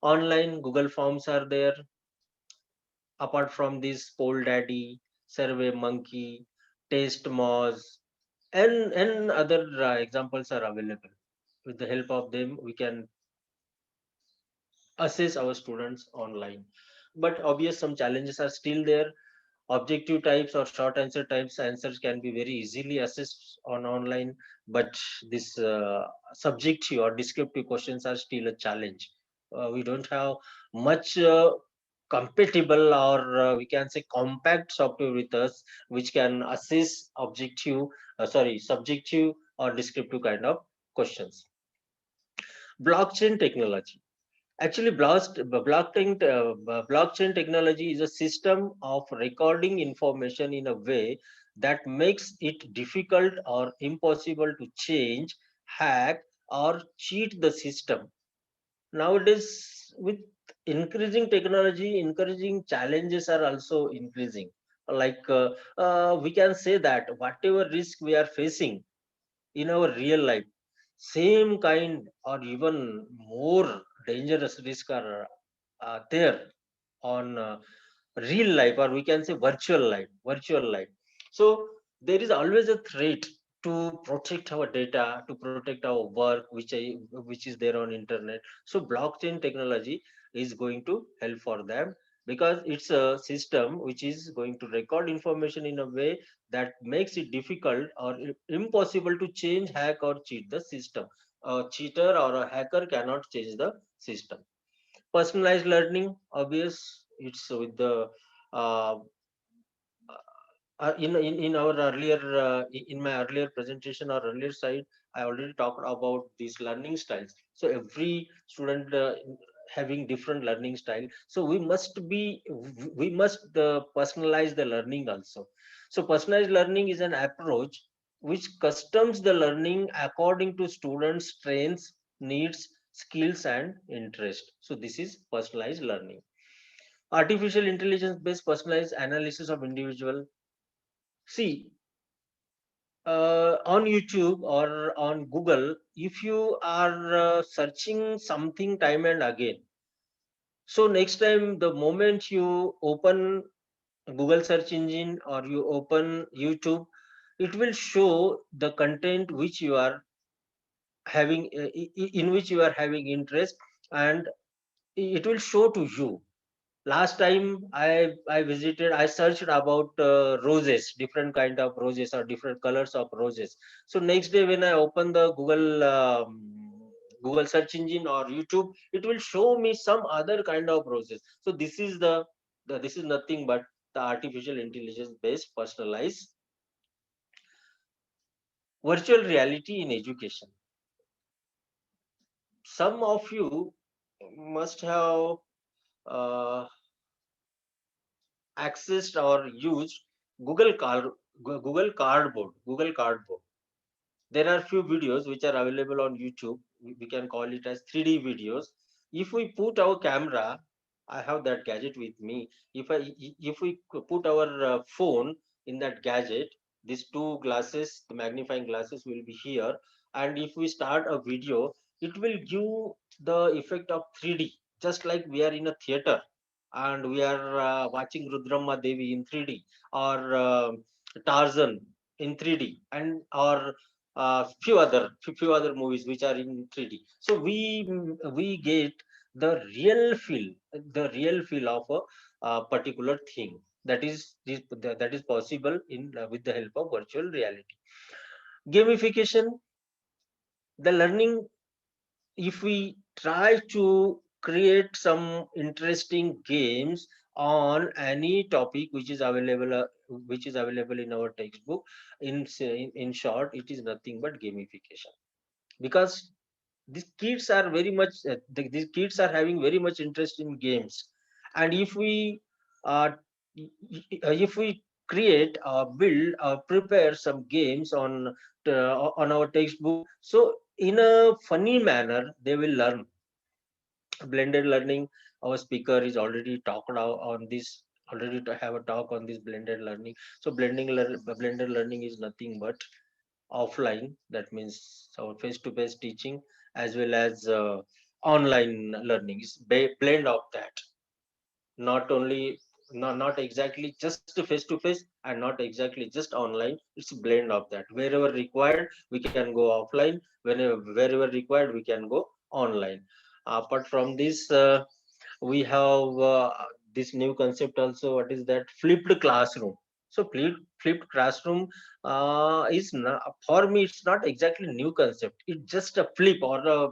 Online Google Forms are there. Apart from this, Poll Daddy, Survey Monkey, Taste Moz, and other examples are available. With the help of them, we can assess our students online. But obvious, some challenges are still there. Objective types or short answer types answers can be very easily assessed on online, but this subjective or descriptive questions are still a challenge. We don't have much compatible, or we can say compact software with us which can assess objective subjective or descriptive kind of questions. Blockchain technology. Actually, blockchain technology is a system of recording information in a way that makes it difficult or impossible to change, hack, or cheat the system. Nowadays, with increasing technology, increasing challenges are also increasing. Like we can say that whatever risk we are facing in our real life, same kind or even more dangerous risk are there on real life, or we can say virtual life. So there is always a threat to protect our data, to protect our work which is there on internet. So blockchain technology is going to help for them, because it's a system which is going to record information in a way that makes it difficult or impossible to change, hack, or cheat the system. A cheater or a hacker cannot change the system. Personalized learning, obvious, it's with the uh, in our earlier in my earlier presentation or earlier slide, I already talked about these learning styles. So every student having different learning style, so we must personalize the learning also. So personalized learning is an approach which customs the learning according to students strengths, needs, skills, and interest. So this is personalized learning. Artificial intelligence based personalized analysis of individual. See, on YouTube or on Google, if you are searching something time and again, so next time the moment you open Google search engine or you open YouTube, it will show the content which you are having in which you are having interest, and it will show to you. Last time I searched about roses, different kind of roses or different colors of roses. So next day when I open the Google search engine or YouTube, it will show me some other kind of roses. So this is this is nothing but the artificial intelligence based personalized virtual reality in education. Some of you must have uh, accessed or used Google Cardboard. Google Cardboard. There are few videos which are available on YouTube. We can call it as 3D videos. If we put our camera, I have that gadget with me. If we put our phone in that gadget, these two glasses, the magnifying glasses will be here, and if we start a video, it will give the effect of 3D, just like we are in a theater and we are watching Rudramma Devi in 3D, or Tarzan in 3D, and or few other movies which are in 3D. So we get the real feel of a particular thing. That is possible in with the help of virtual reality. Gamification, the learning, if we try to create some interesting games on any topic which is available in our textbook, in short, it is nothing but gamification. Because these kids are very much these kids are having very much interest in games. And uh, if we create build prepare some games on our textbook, so in a funny manner they will learn. Blended learning, our speaker is already talked on this, already to have a talk on this blended learning. So blended learning is nothing but offline, that means our face-to-face teaching, as well as online learning is blend of that. Not only, not exactly just face to face, and not exactly just online, it's a blend of that. Wherever required we can go offline, wherever required we can go online. Apart from this, we have this new concept also. What is that? Flipped classroom. So flipped classroom is not, for me it's not exactly new concept. It's just a flip, uh,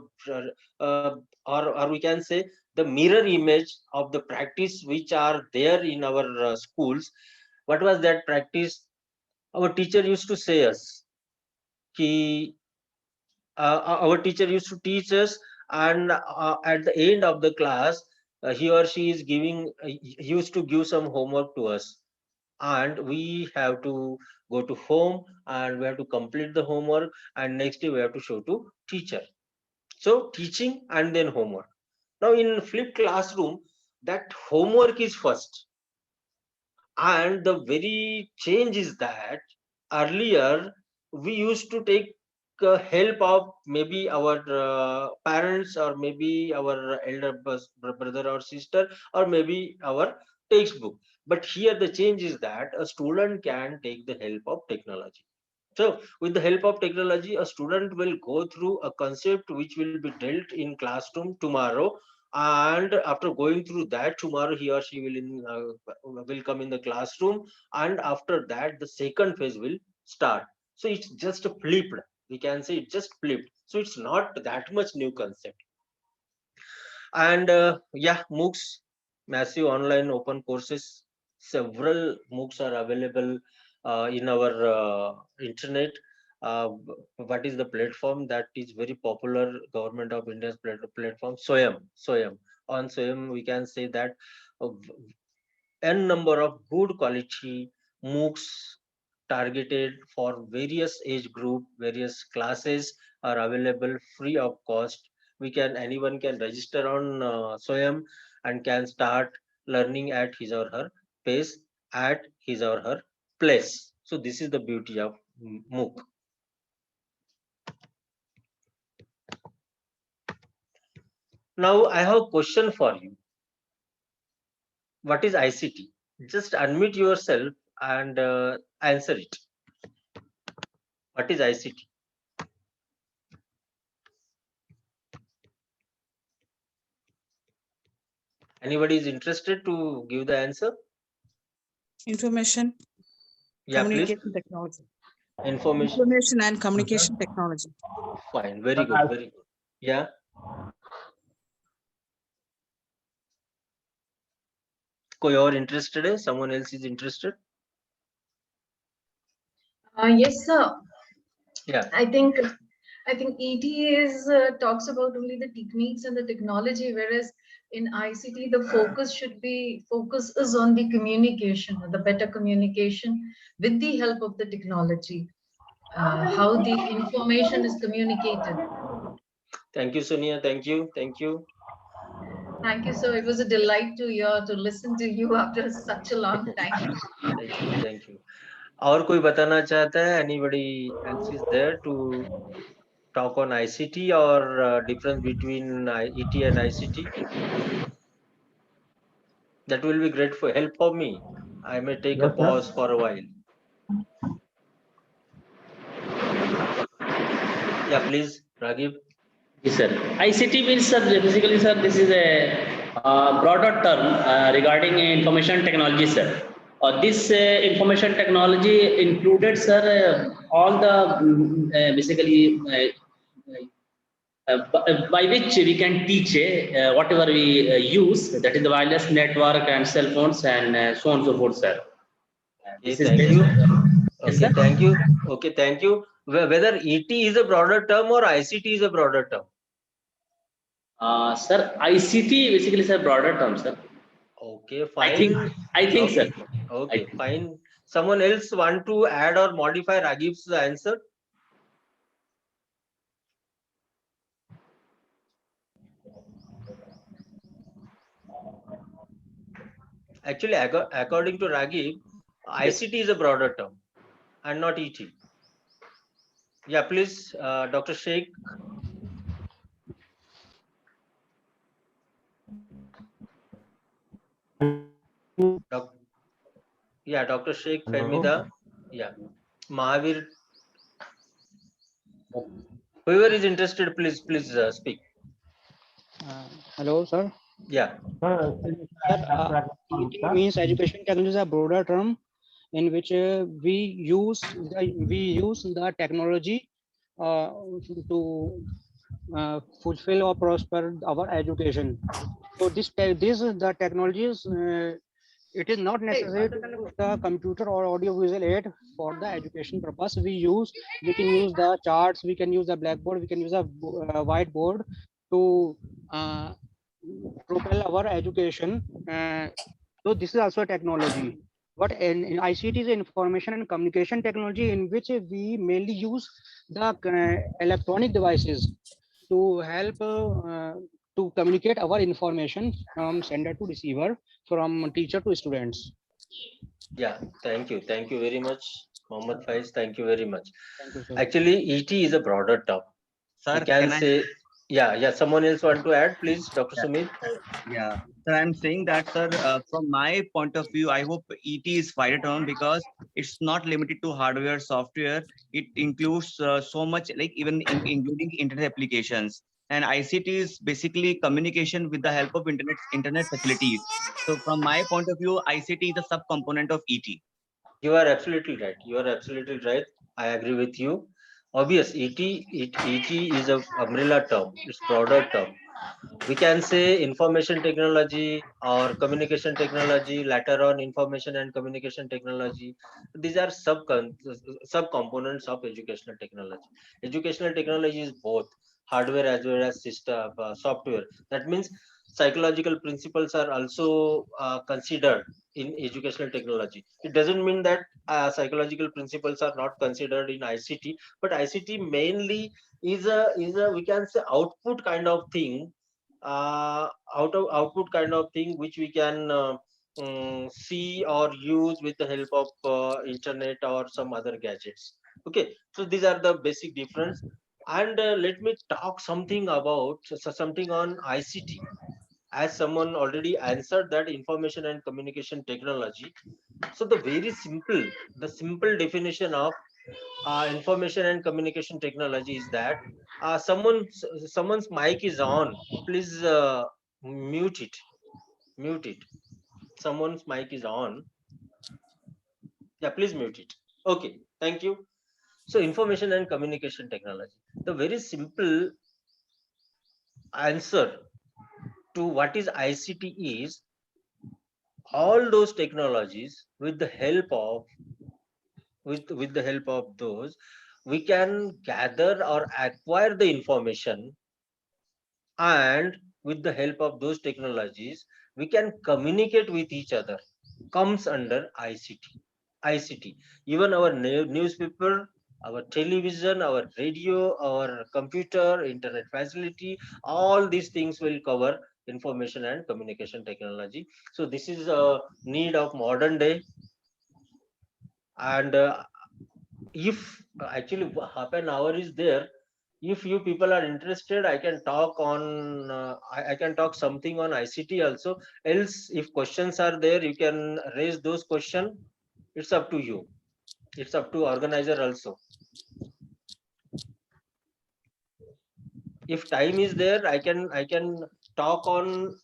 or we can say the mirror image of the practice which are there in our schools. What was that practice? Our teacher used to say us, ki, our teacher used to teach us, and at the end of the class, he or she is giving he used to give some homework to us, and we have to go to home and we have to complete the homework, and next day we have to show to teacher. So teaching and then homework. Now in flipped classroom, that homework is first, and the very change is that earlier we used to take help of maybe our parents, or maybe our elder brother or sister, or maybe our textbook. But here the change is that a student can take the help of technology. So with the help of technology, a student will go through a concept which will be dealt in classroom tomorrow, and after going through that, tomorrow he or she will come in the classroom, and after that the second phase will start. So it's just a flipped. We can say it's just flipped. So it's not that much new concept. And yeah, MOOCs, massive online open courses. Several MOOCs are available in our internet. What is the platform that is very popular? Government of India's platform, SWAYAM. SWAYAM. On SWAYAM, we can say that uh, n number of good quality MOOCs targeted for various age group, various classes are available free of cost. Anyone can register on SWAYAM and can start learning at his or her pace, at his or her place. So this is the beauty of MOOC. Now I have a question for you. What is ICT? just unmute yourself and answer it. What is ICT? Anybody is interested to give the answer? Information, Yeah, please. communication technology. Information. Information and communication technology. Fine. Very good. Very good. Yeah. कोई और interested है? Someone else is interested? Yes, sir. Yeah. I think ET is talks about only the techniques and the technology, whereas in ICT the focus is on the communication, the better communication with the help of the technology, how the information is communicated. Thank you, Sonia. Thank you. Thank you. Thank you, sir. It was a delight to listen to you after such a long time. Thank you. Thank you. और कोई बताना चाहता है? Anybody else is there to talk on ICT or difference between ET and ICT? That will be great for help for me. I may take a pause for a while. Yeah, please, Raghib. Yes, sir. ICT means, sir, basically, sir, this is a broader term regarding information technology, sir. This information technology included, sir, all the basically by which we can teach whatever we use, that is the wireless network and cell phones and so on and so forth, sir. Okay, thank you. Okay, sir. thank you. Okay, thank you. Whether ET is a broader term or ICT is a broader term? Sir, ICT basically is a broader term, sir. Okay, fine. I think, okay. sir. Okay, fine. Someone else want to add or modify Raghib's answer? Actually, according to Raghib, ICT is a broader term and not ET. Yeah, please, Dr. Sheikh. Yeah, Dr. Sheikh Fahmida. Yeah, Mahavir. Whoever is interested, please speak. Hello, sir. Yeah. ET means education technology is a broader term in which we use the technology to fulfill or prosper our education. So the technologies. It is not necessary to use the computer or audio-visual aid for the education purpose. We can use the charts, we can use the blackboard, we can use a whiteboard to propel our education. So this is also a technology. But in ICT is information and communication technology, in which we mainly use the electronic devices to help to communicate our information from sender to receiver, from teacher to students. Yeah, thank you very much, Mohammad Faiz. Thank you very much. Thank you, sir. Actually, ET is a broader term. Sir, we can say, yeah. Someone else want to add, please, Dr. Sumit? Yeah, sir, I'm saying that, sir, from my point of view, I hope ET is wider term because it's not limited to hardware, software. It includes so much, like even including internet applications. And ICT is basically communication with the help of internet facilities. So from my point of view, ICT is a sub-component of ET. You are absolutely right. I agree with you. Obvious, ET is a umbrella term. It's broader term. We can say information technology or communication technology, later on information and communication technology. These are sub-components of educational technology. Educational technology is both hardware as well as system software. That means psychological principles are also considered in educational technology. It doesn't mean that psychological principles are not considered in ICT, but ICT mainly is a we can say output kind of thing, output kind of thing which we can see or use with the help of internet or some other gadgets. Okay, so these are the basic difference. And let me talk something about something on ICT. as someone already answered that information and communication technology. So the simple definition of information and communication technology is that someone's mic is on. Please mute it. Mute it. Someone's mic is on. Yeah, please mute it. Okay, thank you. So information and communication technology. The very simple answer to what is ICT is all those technologies with the help of those we can gather or acquire the information, and with the help of those technologies we can communicate with each other, comes under ICT. Even our newspaper, our television, our radio, our computer, internet facility, all these things will cover information and communication technology. So this is a need of modern day. And if actually half an hour is there, if you people are interested, I can talk on I can talk something on ICT also. Else, if questions are there, you can raise those questions. It's up to you. It's up to organizer also. If time is there, I can talk on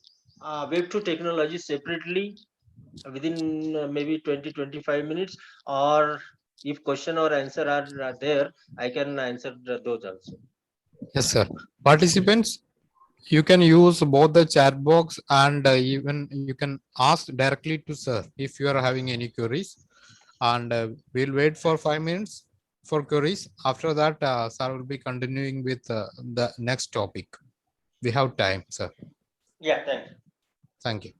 Web2 technology separately within maybe 20-25 minutes, or if question or answer are there, I can answer those also. Yes, sir. Participants, you can use both the chat box and even you can ask directly to sir if you are having any queries. And we'll wait for 5 minutes for queries. After that, sir will be continuing with the next topic. We have time, sir. Yeah, thanks. Thank you.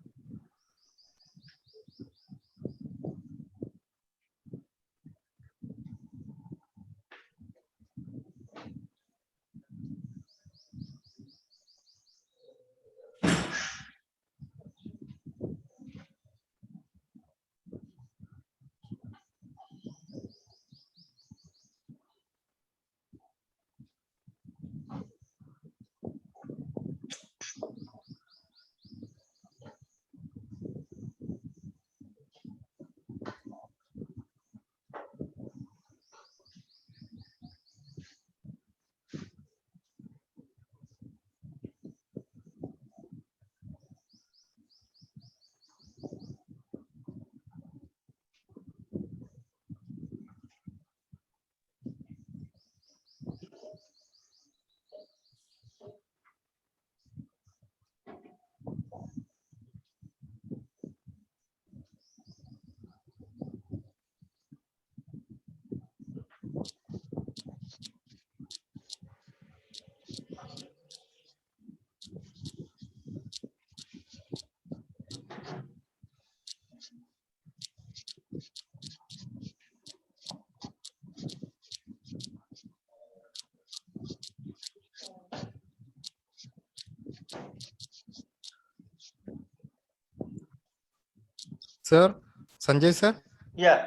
Sir, Sanjay sir? Yeah.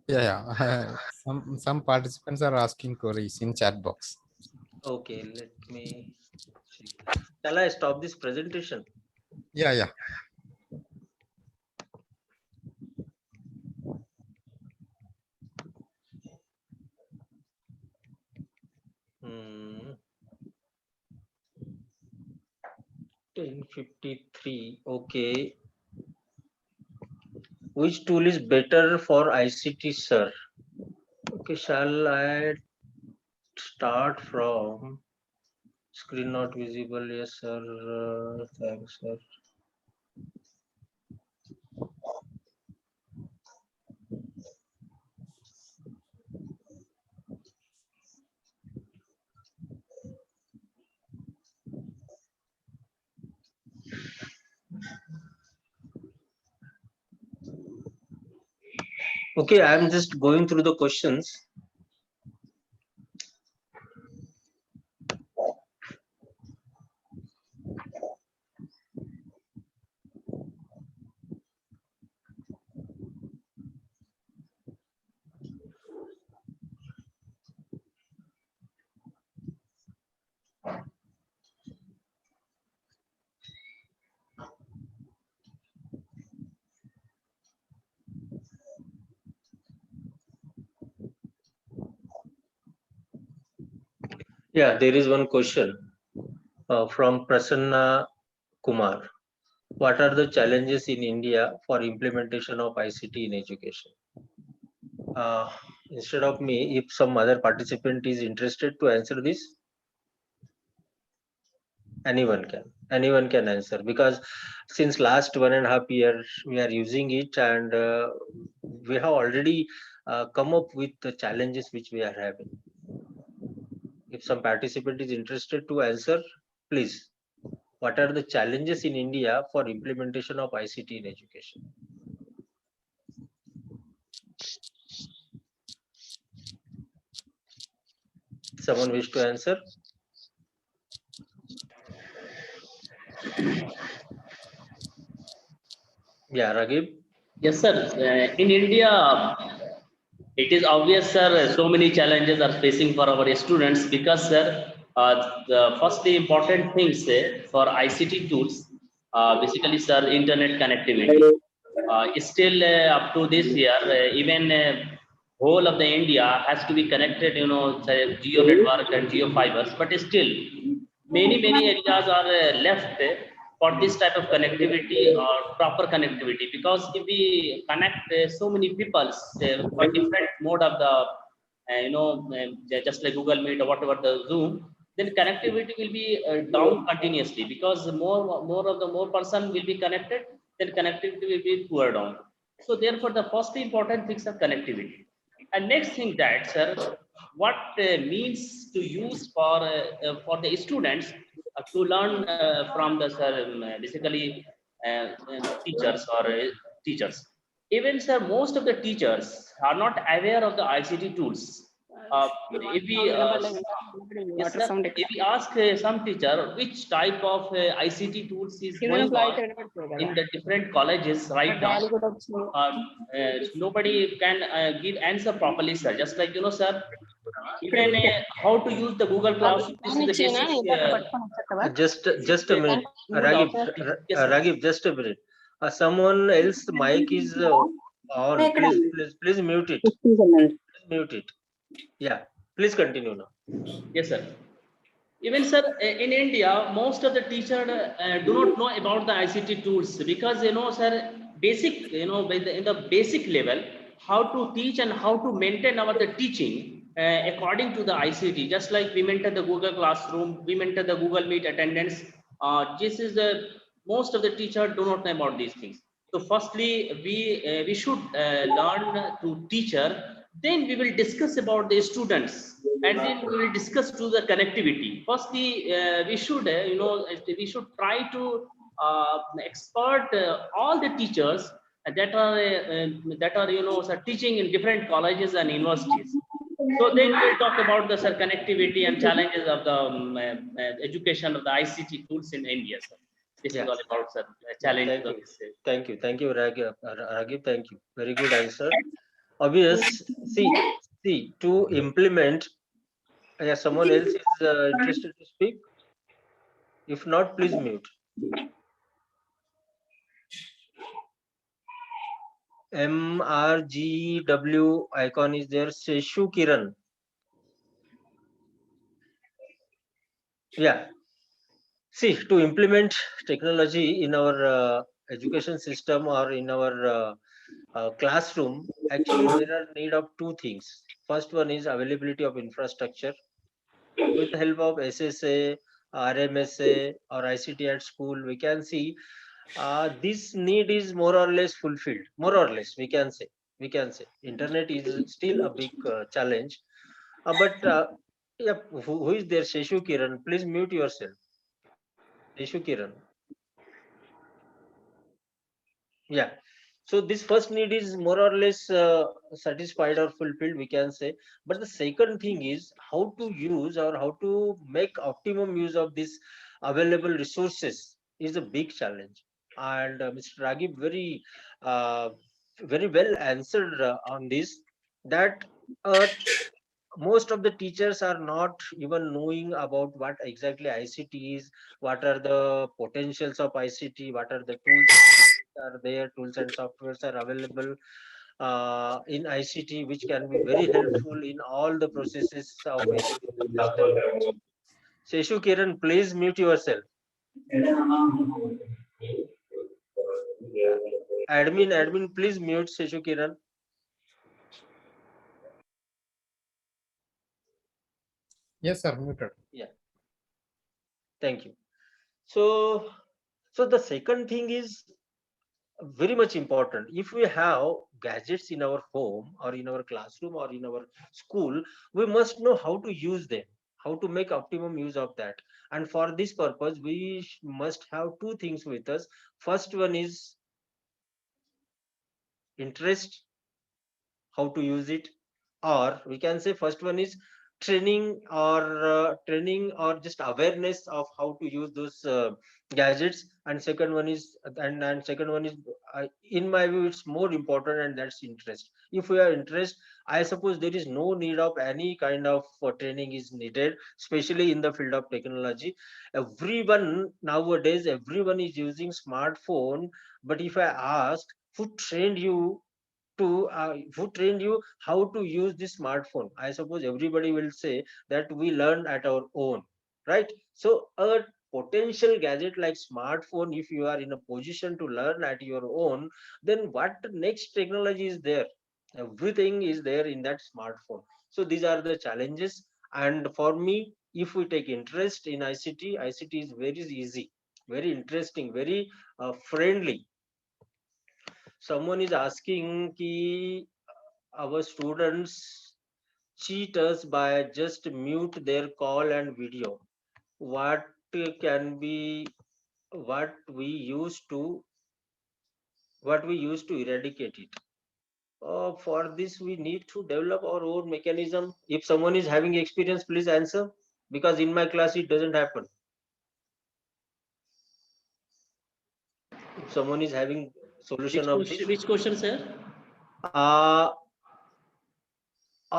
Yeah. Some participants are asking queries in chat box. Okay, let me see. Shall I stop this presentation? Yeah. Hmm. 10:53. Okay. Which tool is better for ICT, sir? Okay, shall I start from screen not visible? Yes, sir. Thanks, sir. Okay, I'm just going through the questions. Yeah, there is one question from Prasanna Kumar. What are the challenges in India for implementation of ICT in education? Instead of me, if some other participant is interested to answer this, anyone can answer, because since last 1.5 years we are using it, and we have already come up with the challenges which we are having. If some participant is interested to answer, please. What are the challenges in India for implementation of ICT in education? Someone wish to answer? Yeah, Raghib. Yes, sir. In India, it is obvious, sir, so many challenges are facing for our students because, sir, the firstly important things for ICT tools, basically, sir, internet connectivity. Still up to this year, even whole of the India has to be connected, say, geo network and geo fibers, but still many areas are left for this type of connectivity or proper connectivity, because if we connect so many people for different mode of the just like Google Meet or whatever the Zoom, then connectivity will be down continuously, because more person will be connected, then connectivity will be poor down. So therefore the first important things are connectivity. And next thing that, sir, what means to use for the students to learn from the, sir, basically teachers or teachers. Even, sir, most of the teachers are not aware of the ICT tools. If we yes, sir, if we ask some teacher which type of ICT tools is going on in the different colleges right now, nobody can give answer properly, sir. Just like, sir, even how to use the Google Classroom. This is the basic. Just a minute, Raghib. Yes, sir. Raghib, just a minute. Someone else mic is on. Please mute it. Mute it. Yeah, please continue now. Yes, sir. Even, sir, in India, most of the teachers do not know about the ICT tools, because, sir, basic, in the basic level, how to teach and how to maintain our the teaching according to the ICT. Just like we maintain the Google Classroom, we maintain the Google Meet attendance. This is the most of the teachers do not know about these things. So firstly, we should learn to teacher. Then we will discuss about the students, and then we will discuss to the connectivity. Firstly, we should we should try to expert all the teachers that are sir, teaching in different colleges and universities. So then we'll talk about the, sir, connectivity and challenges of the education of the ICT tools in India, sir. This is all about, sir, challenges of this. Thank you, Raghib. Thank you. Very good answer. Obvious. See, to implement. Yeah, someone else is interested to speak. If not, please mute. MRGW icon is there. Seshu Kiran. Yeah. See, to implement technology in our education system or in our classroom, actually there are need of two things. First one is availability of infrastructure. With the help of SSA, RMSA, or ICT at school, we can see this need is more or less fulfilled. More or less, we can say. Internet is still a big challenge. But yeah, who is there? Seshu Kiran, please mute yourself. Seshu Kiran. Yeah. So this first need is more or less satisfied or fulfilled, we can say. But the second thing is how to use or how to make optimum use of this available resources is a big challenge. And Mr. Raghib very well answered on this, that most of the teachers are not even knowing about what exactly ICT is, what are the potentials of ICT, what are the tools are there, tools and softwares are available in ICT, which can be very helpful in all the processes of education system. Seshu Kiran, please mute yourself. Admin, please mute Seshu Kiran. Yes, sir, muted. Thank you. So the second thing is very much important. If we have gadgets in our home or in our classroom or in our school, we must know how to use them, how to make optimum use of that. And for this purpose, we must have two things with us. First one is interest, how to use it, or we can say first one is training or just awareness of how to use those gadgets, and second one is in my view it's more important, and that's interest. If we are interested, I suppose there is no need of any kind of training is needed, especially in the field of technology. Everyone nowadays, everyone is using smartphone, but if I ask who trained you how to use this smartphone, I suppose everybody will say that we learn at our own, right? So a potential gadget like smartphone, if you are in a position to learn at your own, then what next technology is there? Everything is there in that smartphone. So these are the challenges, and for me, if we take interest in ICT is very easy, very interesting, very friendly. Someone is asking ki our students cheat us by just mute their call and video. What can be what we use to eradicate it? For this, we need to develop our own mechanism. If someone is having experience, please answer, because in my class it doesn't happen. If someone is having solution of this, Which question, sir?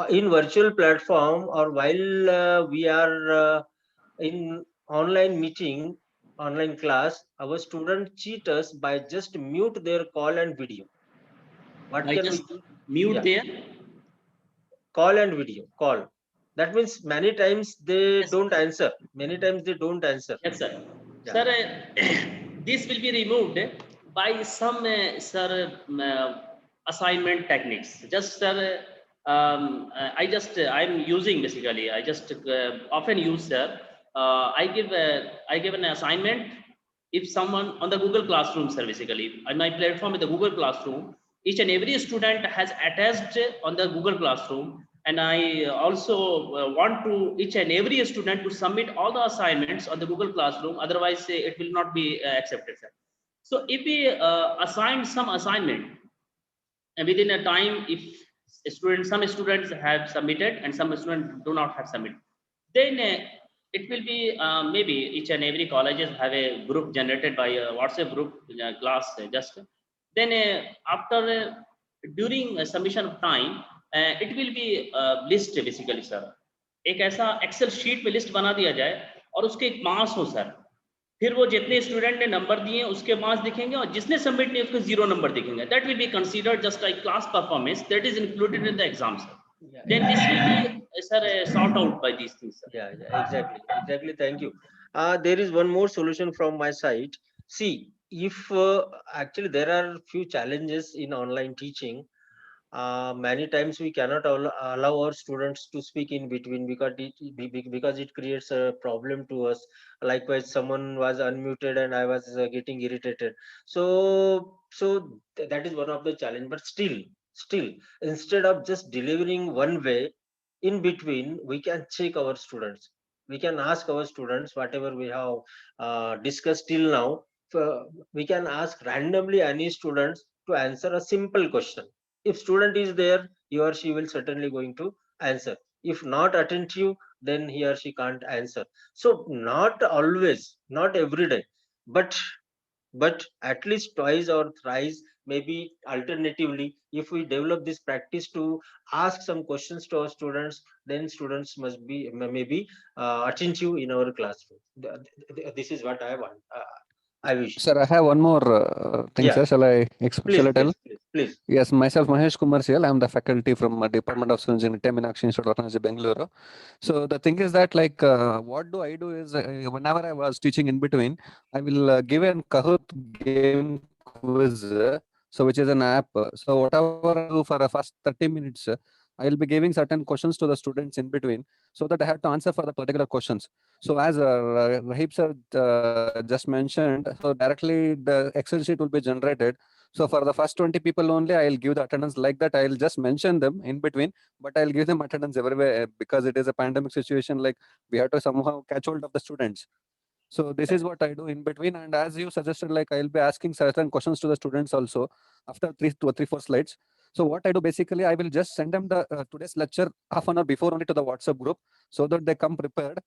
In virtual platform, or while we are in online meeting, online class, our student cheat us by just mute their call and video. What I can just we do? mute Yeah. there. Call and video, call. That means many times they Yes. don't answer. Many times they don't answer. Yes, sir. Yeah. Sir, this will be removed by some assignment techniques. Just sir, I'm using basically. I just often use, sir. I give an assignment. If someone on the Google Classroom, sir, basically on my platform in the Google Classroom, each and every student has attached on the Google Classroom. And I also want to each and every student to submit all the assignments on the Google Classroom. Otherwise, it will not be accepted, sir. So if we assign some assignment, and within a time, if some students have submitted and some students do not have submitted, then it will be maybe each and every colleges have a group generated by a WhatsApp group class just then after during submission of time it will be list basically, sir. एक ऐसा Excel sheet पे list बना दिया जाए और उसके एक marks हो, सर. फिर वो जितने स्टूडेंट ने नंबर दिए उसके मार्क्स दिखेंगे और जिसने सबमिट नहीं उसको 0 नंबर दिखेंगे. That will be considered just like class performance that is included in the exam, sir. Then this will be sort out by these things, sir. Yeah, exactly. Thank you. There is one more solution from my side. See, if actually there are few challenges in online teaching. Many times we cannot allow our students to speak in between because it creates a problem to us. Likewise, someone was unmuted and I was getting irritated. So that is one of the challenge. But still, instead of just delivering one way, in between we can check our students. We can ask our students whatever we have discussed till now. We can ask randomly any students to answer a simple question. If student is there, he or she will certainly going to answer. If not attentive, then he or she can't answer. So not always, not every day, but at least twice or thrice, maybe alternatively, if we develop this practice to ask some questions to our students, then students must be maybe attentive in our classroom. This is what I want. I wish. Sir, I have one more thing, Yeah. sir. Shall I Please, tell? please. Please. Yes, myself Mahesh Kumar Sial. I'm the faculty from Department of Civil Engineering, Meenakshi Institute of Technology, Bengaluru. So the thing is that like what do I do is whenever I was teaching in between, I will give an Kahoot game quiz. So which is an app. So whatever I do for the first 30 minutes, I will be giving certain questions to the students in between so that I have to answer for the particular questions. So as Rahib sir just mentioned, so directly the Excel sheet will be generated. So for the first 20 people only, I'll give the attendance like that. I'll just mention them in between, but I'll give them attendance everywhere because it is a pandemic situation. Like we have to somehow catch hold of the students. So this is what I do in between. And as you suggested, like I'll be asking certain questions to the students also after 4 slides. So what I do basically, I will just send them the today's lecture half an hour before only to the WhatsApp group so that they come prepared,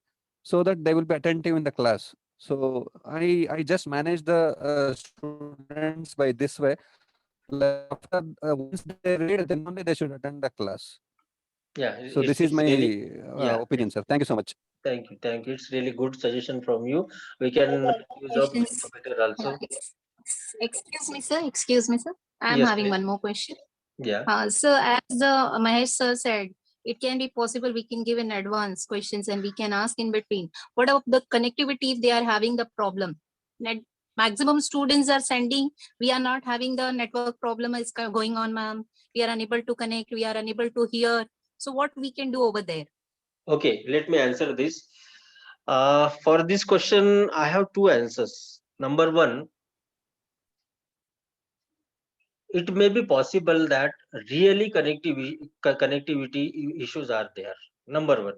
so that they will be attentive in the class. So I just manage the students by this way. Like after once they read, then only they should attend the class. Yeah, So this is it's my really, yeah. opinion, sir. Thank you so much. Thank you, thank you. It's really good suggestion from you. We can make use of Questions. Micrometer also. Excuse me, sir. Excuse me, sir. I'm Yes, having please. one more question. Yeah. So as Mahesh sir said, it can be possible we can give in advance questions and we can ask in between. What about the connectivity if they are having the problem? Maximum students are sending. We are not having the network problem is going on, ma'am. We are unable to connect. We are unable to hear. So what we can do over there? Okay, let me answer this. For this question, I have two answers. Number one, it may be possible that really connectivity issues are there. Number one,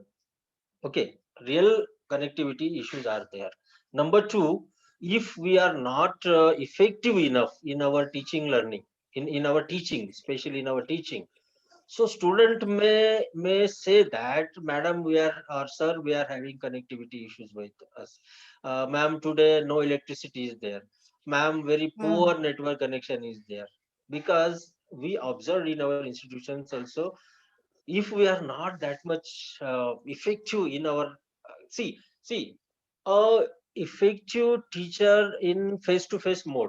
okay, real connectivity issues are there. Number two, if we are not effective enough in our teaching learning, in our teaching, especially in our teaching, so student may say that, madam, we are, or sir, we are having connectivity issues with us. Ma'am, today no electricity is there. Ma'am, very poor network connection is there. Because we observed in our institutions also, if we are not that much effective in our see a effective teacher in face-to-face mode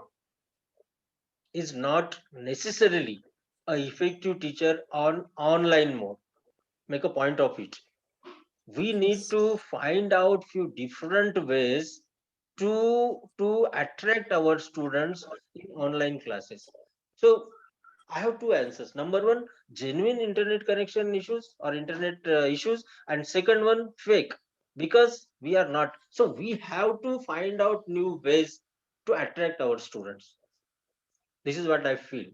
is not necessarily a effective teacher on online mode. Make a point of it. We need to find out few different ways to attract our students in online classes. So I have two answers. Number one, genuine internet connection issues or internet issues, and second one, fake, because we are not. So we have to find out new ways to attract our students. This is what I feel.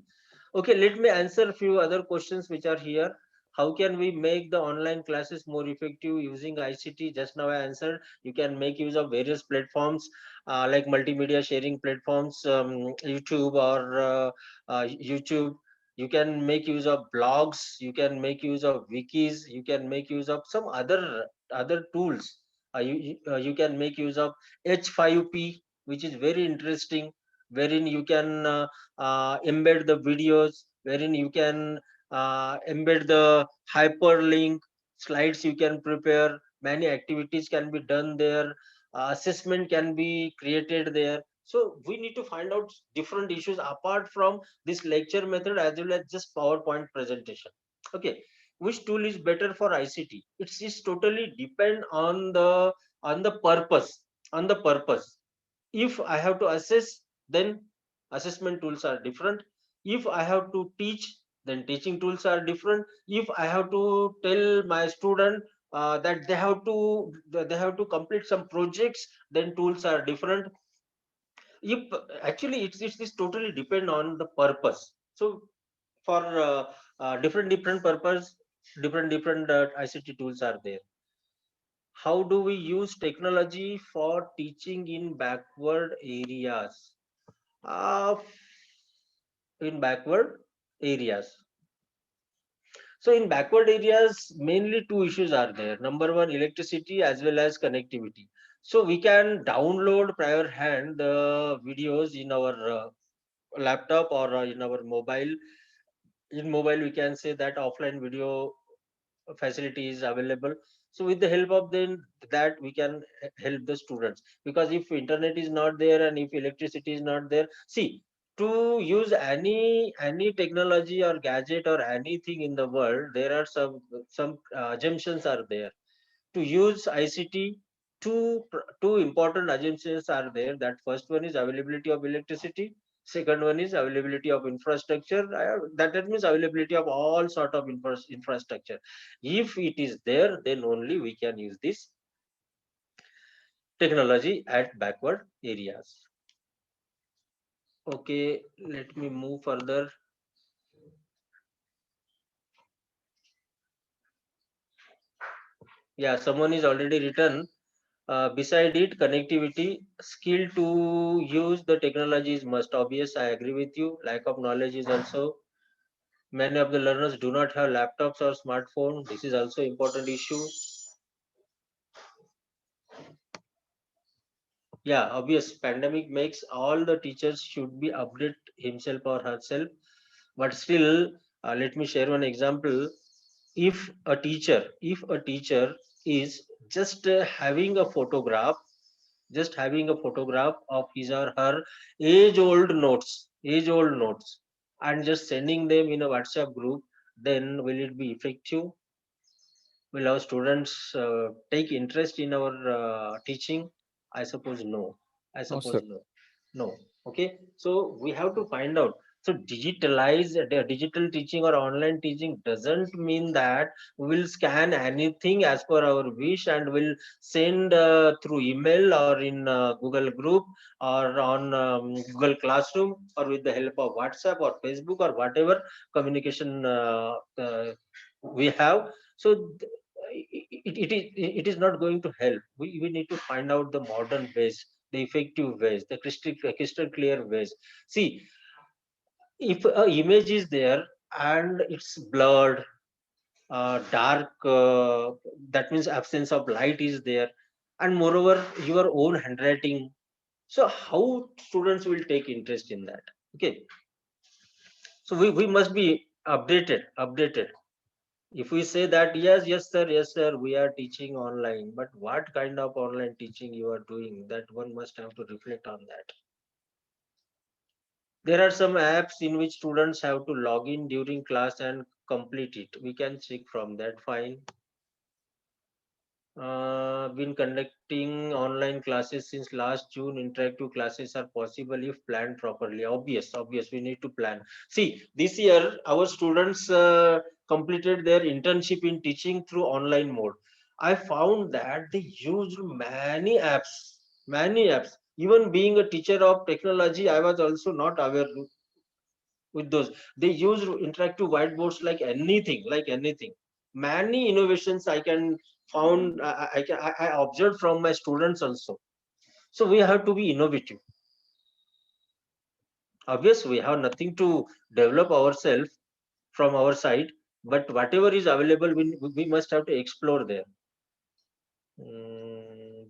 Okay, let me answer a few other questions which are here. How can we make the online classes more effective using ICT? Just now I answered. You can make use of various platforms like multimedia sharing platforms, YouTube or YouTube. You can make use of blogs. You can make use of wikis. You can make use of some other tools. You can make use of H5P, which is very interesting, wherein you can embed the videos, wherein you can embed the hyperlink slides. You can prepare, many activities can be done there, assessment can be created there. So we need to find out different issues apart from this lecture method as well as just PowerPoint presentation. Okay, which tool is better for ICT? It's totally depend on the purpose, on the purpose. If I have to assess, then assessment tools are different. If I have to teach, then teaching tools are different. If I have to tell my student that they have to complete some projects, then tools are different. If actually it's totally depend on the purpose. So for different purpose, different ICT tools are there. How do we use technology for teaching in backward areas? uh, in backward areas. So in backward areas, mainly two issues are there. Number one, electricity as well as connectivity. So we can download prior hand the videos in our laptop or in our mobile. In mobile, we can say that offline video facility is available. So with the help of then that, we can help the students, because if internet is not there and if electricity is not there, see, to use any technology or gadget or anything in the world, there are some assumptions are there. To use ICT, two important assumptions are there. That first one is availability of electricity. Second one is availability of infrastructure. That means availability of all sort of infrastructure. If it is there, then only we can use this technology at backward areas. Okay, let me move further. Yeah, someone is already written. Beside it, connectivity, skill to use the technology is must. Obvious, I agree with you. Lack of knowledge is also. Many of the learners do not have laptops or smartphone. This is also important issue. Yeah, obvious. Pandemic makes all the teachers should be update himself or herself. But still, let me share one example. If a teacher is just having a photograph of his or her age-old notes, and just sending them in a WhatsApp group, then will it be effective? Will our students take interest in our teaching? I suppose no. sir. No. Okay. So we have to find out. So digital teaching or online teaching doesn't mean that we will scan anything as per our wish and will send through email or in Google Group or on Google Classroom or with the help of WhatsApp or Facebook or whatever communication we have. So it is not going to help. We need to find out the modern ways, the effective ways, the crystal clear ways. See, if an image is there and it's blurred, dark, that means absence of light is there, and moreover your own handwriting. So how students will take interest in that? Okay, so we must be updated. If we say that yes sir, we are teaching online, but what kind of online teaching you are doing, that one must have to reflect on that. There are some apps in which students have to log in during class and complete it. We can check from that. Fine. Been conducting online classes since last June. Interactive classes are possible if planned properly. Obvious. We need to plan. See, this year our students completed their internship in teaching through online mode. I found that they used many apps. Even being a teacher of technology, I was also not aware with those. They use interactive whiteboards like anything. Many innovations I can found. I observed from my students also. So we have to be innovative. Obviously, we have nothing to develop ourselves from our side, but whatever is available, we must have to explore there.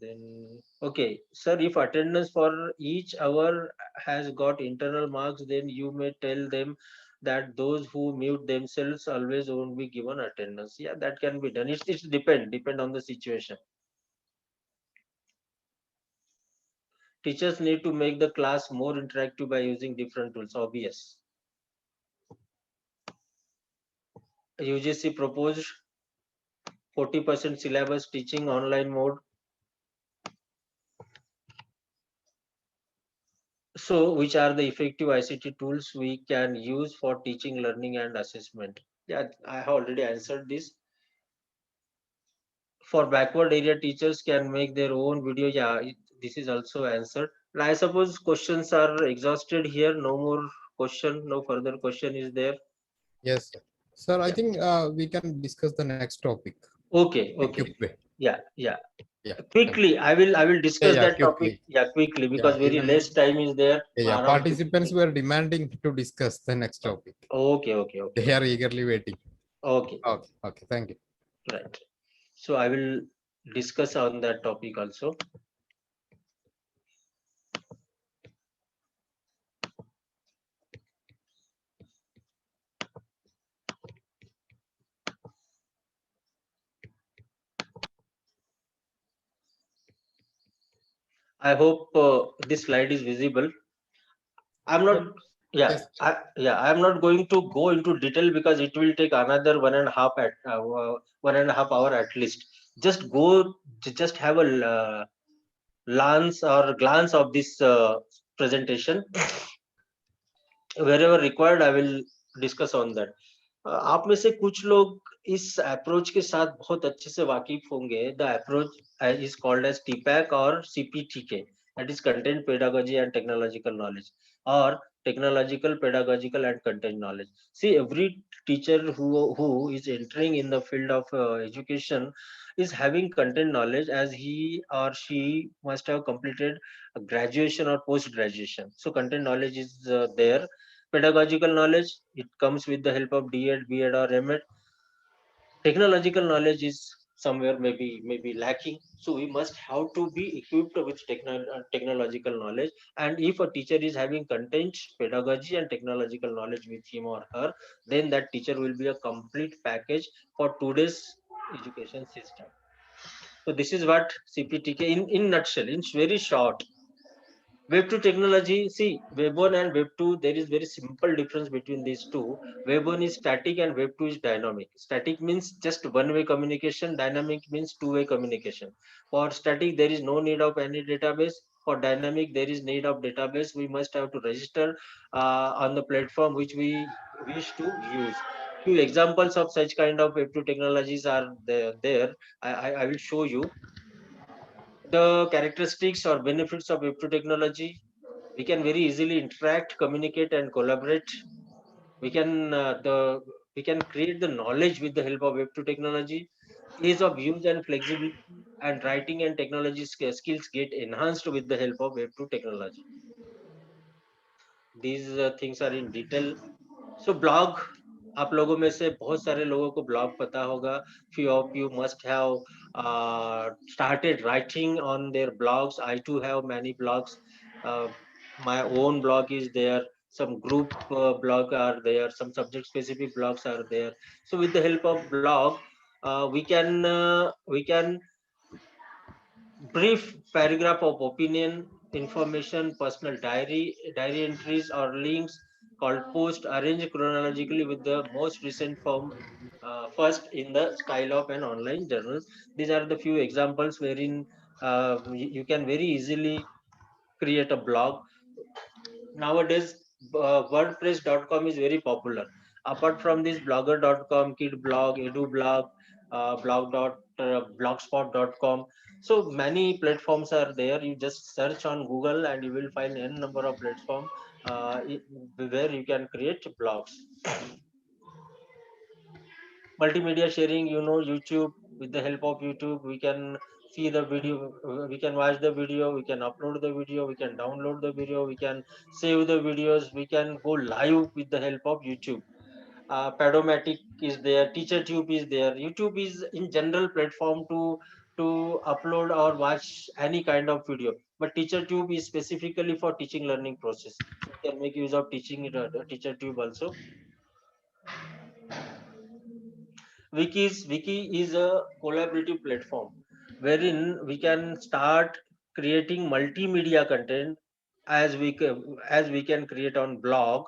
Then okay, sir, if attendance for each hour has got internal marks, then you may tell them that those who mute themselves always won't be given attendance. Yeah, that can be done. It's depend on the situation. Teachers need to make the class more interactive by using different tools. Obvious. UGC proposed 40% syllabus teaching online mode. So which are the effective ICT tools we can use for teaching, learning and assessment? Yeah, I have already answered this. For backward area teachers can make their own video. Yeah, this is also answered. And I suppose questions are exhausted here. No more question, no further question is there. Yes, sir. Sir, I Yeah. think we can discuss the next topic. Okay. Quick way. Yeah. Yeah. Quickly, I will discuss Yeah, that quickly. topic. Yeah, quickly, because Yeah, very even- less time is there. Yeah, Around participants were demanding to discuss the next topic. Okay. They are eagerly waiting. Okay. Okay, thank you. Right. So I will discuss on that topic also. I hope this slide is visible. I'm not Yeah, Yes. I'm not going to go into detail because it will take another 1.5 hour at least. Just have a glance of this presentation. Wherever required, I will discuss on that. आप में से कुछ लोग इस approach के साथ बहुत अच्छे से वाकिफ होंगे. The approach is called as TPAC or CPTK, that is content pedagogy and technological knowledge, or technological pedagogical and content knowledge. See, every teacher who is entering in the field of education is having content knowledge, as he or she must have completed a graduation or post graduation. So content knowledge is there. Pedagogical knowledge, it comes with the help of D.Ed, B.Ed or M.Ed. Technological knowledge is somewhere maybe lacking, so we must have to be equipped with technological knowledge. And if a teacher is having content pedagogy and technological knowledge with him or her, then that teacher will be a complete package for today's education system. So this is what CPTK in nutshell, in very short. Web 2 technology, see, Web 1 and Web 2, there is very simple difference between these two. Web 1 is static and Web 2 is dynamic. Static means just one-way communication, dynamic means two-way communication. For static, there is no need of any database. For dynamic, there is need of database. We must have to register on the platform which we wish to use. Few examples of such kind of Web 2 technologies are there. I will show you the characteristics or benefits of Web 2 technology. We can very easily interact, communicate, and collaborate. We can we can create the knowledge with the help of Web 2 technology. Ease of use and flexibility, and writing and technology skills get enhanced with the help of Web 2 technology. These things are in detail. So blog, आप लोगों में से बहुत सारे लोगों को blog पता होगा. Few of you must have started writing on their blogs. I too have many blogs. My own blog is there. Some group blog are there. Some subject specific blogs are there. So with the help of blog, we can brief paragraph of opinion, information, personal diary entries or links called post, arranged chronologically with the most recent form first in the style of an online journal. These are the few examples wherein you can very easily create a blog. Nowadays, WordPress.com is very popular. Apart from this, blogger.com, KidBlog, EduBlog, blogspot.com. So many platforms are there. You just search on Google and you will find n number of platforms where you can create blogs. Multimedia sharing, YouTube. With the help of YouTube, we can see the video, we can watch the video, we can upload the video, we can download the video, we can save the videos, we can go live with the help of YouTube. Padomatic is there, TeacherTube is there. YouTube is in general platform to upload or watch any kind of video, but TeacherTube is specifically for teaching learning process. So you can make use of TeacherTube also. Wiki is a collaborative platform wherein we can start creating multimedia content as we can create on blog.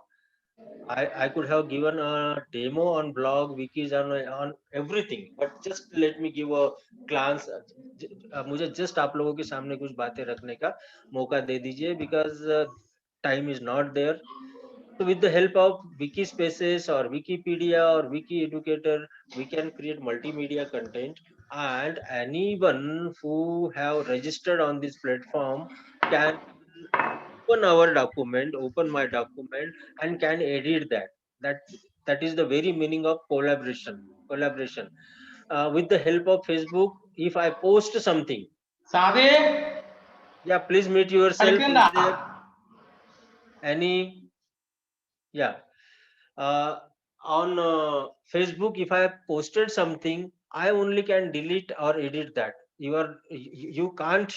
I could have given a demo on blog, wikis on everything, but just let me give a glance. मुझे just आप लोगों के सामने कुछ बातें रखने का मौका दे दीजिए, because time is not there. So with the help of wiki spaces or Wikipedia or Wiki Educator, we can create multimedia content, and anyone who have registered on this platform can open our document, open my document, and can edit that. That is the very meaning of collaboration. With the help of Facebook, if I post something, yeah, please mute yourself. Is there any? Yeah. On Facebook, if I have posted something, I only can delete or edit that. You can't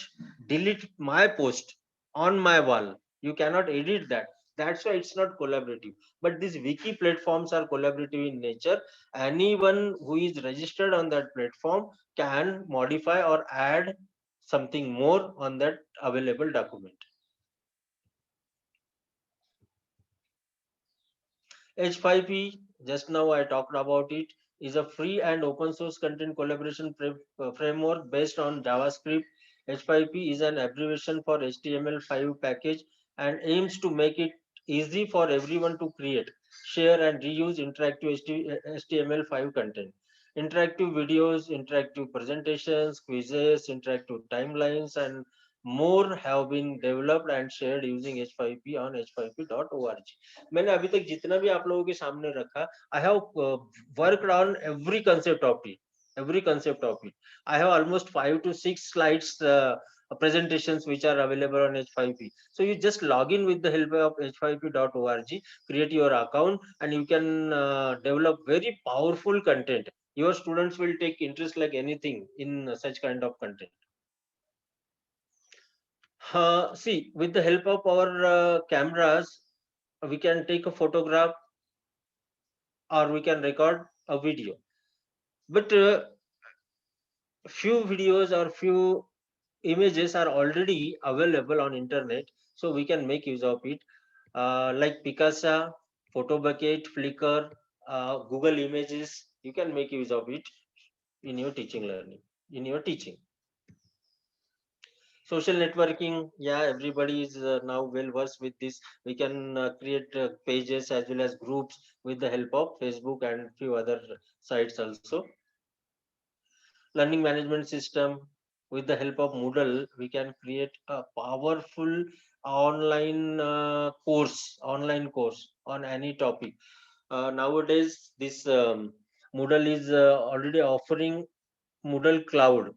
delete my post on my wall. You cannot edit that. That's why it's not collaborative. But these wiki platforms are collaborative in nature. Anyone who is registered on that platform can modify or add something more on that available document. H5P, just now I talked about it, is a free and open source content collaboration framework based on JavaScript. H5P is an abbreviation for HTML5 package and aims to make it easy for everyone to create, share, and reuse interactive HTML5 content. Interactive videos, interactive presentations, quizzes, interactive timelines, and more have been developed and shared using H5P on h5p.org. मैंने अभी तक जितना भी आप लोगों के सामने रखा, I have worked on every concept of it. Every concept of it. I have almost 5 to 6 slides presentations which are available on H5P. So you just log in with the help of h5p.org, create your account, and you can develop very powerful content. Your students will take interest like anything in such kind of content. See, with the help of our cameras, we can take a photograph or we can record a video. But few videos or few images are already available on internet, so we can make use of it, like Picasa, Photobucket, Flickr, Google Images. You can make use of it in your teaching learning, in your teaching. Social networking, yeah, everybody is now well versed with this. We can create pages as well as groups with the help of Facebook and few other sites also. Learning management system, with the help of Moodle, we can create a powerful online course on any topic. Nowadays, this Moodle is already offering Moodle Cloud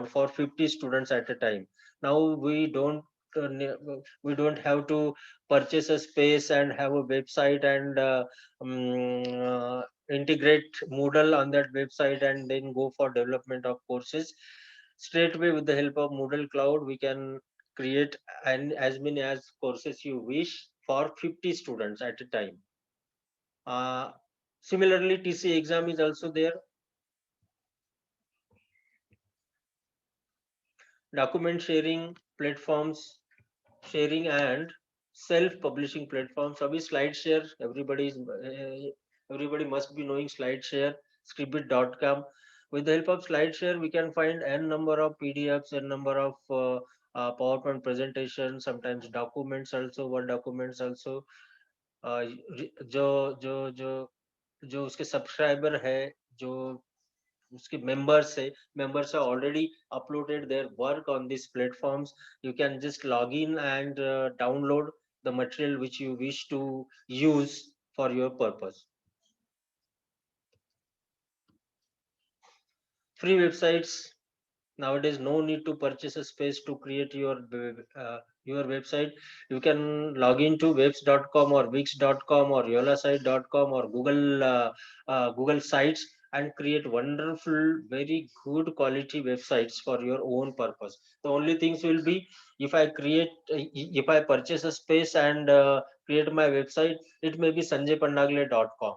for 50 students at a time. Now we don't have to purchase a space and have a website and integrate Moodle on that website and then go for development of courses. Straight away with the help of Moodle Cloud, we can create as many as courses you wish for 50 students at a time. Similarly, TC exam is also there. Document sharing platforms, sharing and self-publishing platforms. Abhi SlideShare, everybody must be knowing SlideShare, Scribd.com. With the help of SlideShare, we can find n number of PDFs, n number of PowerPoint presentations, sometimes documents also, Word documents also. जो उसके subscriber है, जो उसके members are already uploaded their work on these platforms. You can just log in and download the material which you wish to use for your purpose. Free websites. Nowadays, no need to purchase a space to create your website. You can log into webs.com or wix.com or yolasite.com or Google sites and create wonderful, very good quality websites for your own purpose. The only things will be, if I purchase a space and create my website, it may be sanjaypannagle.com.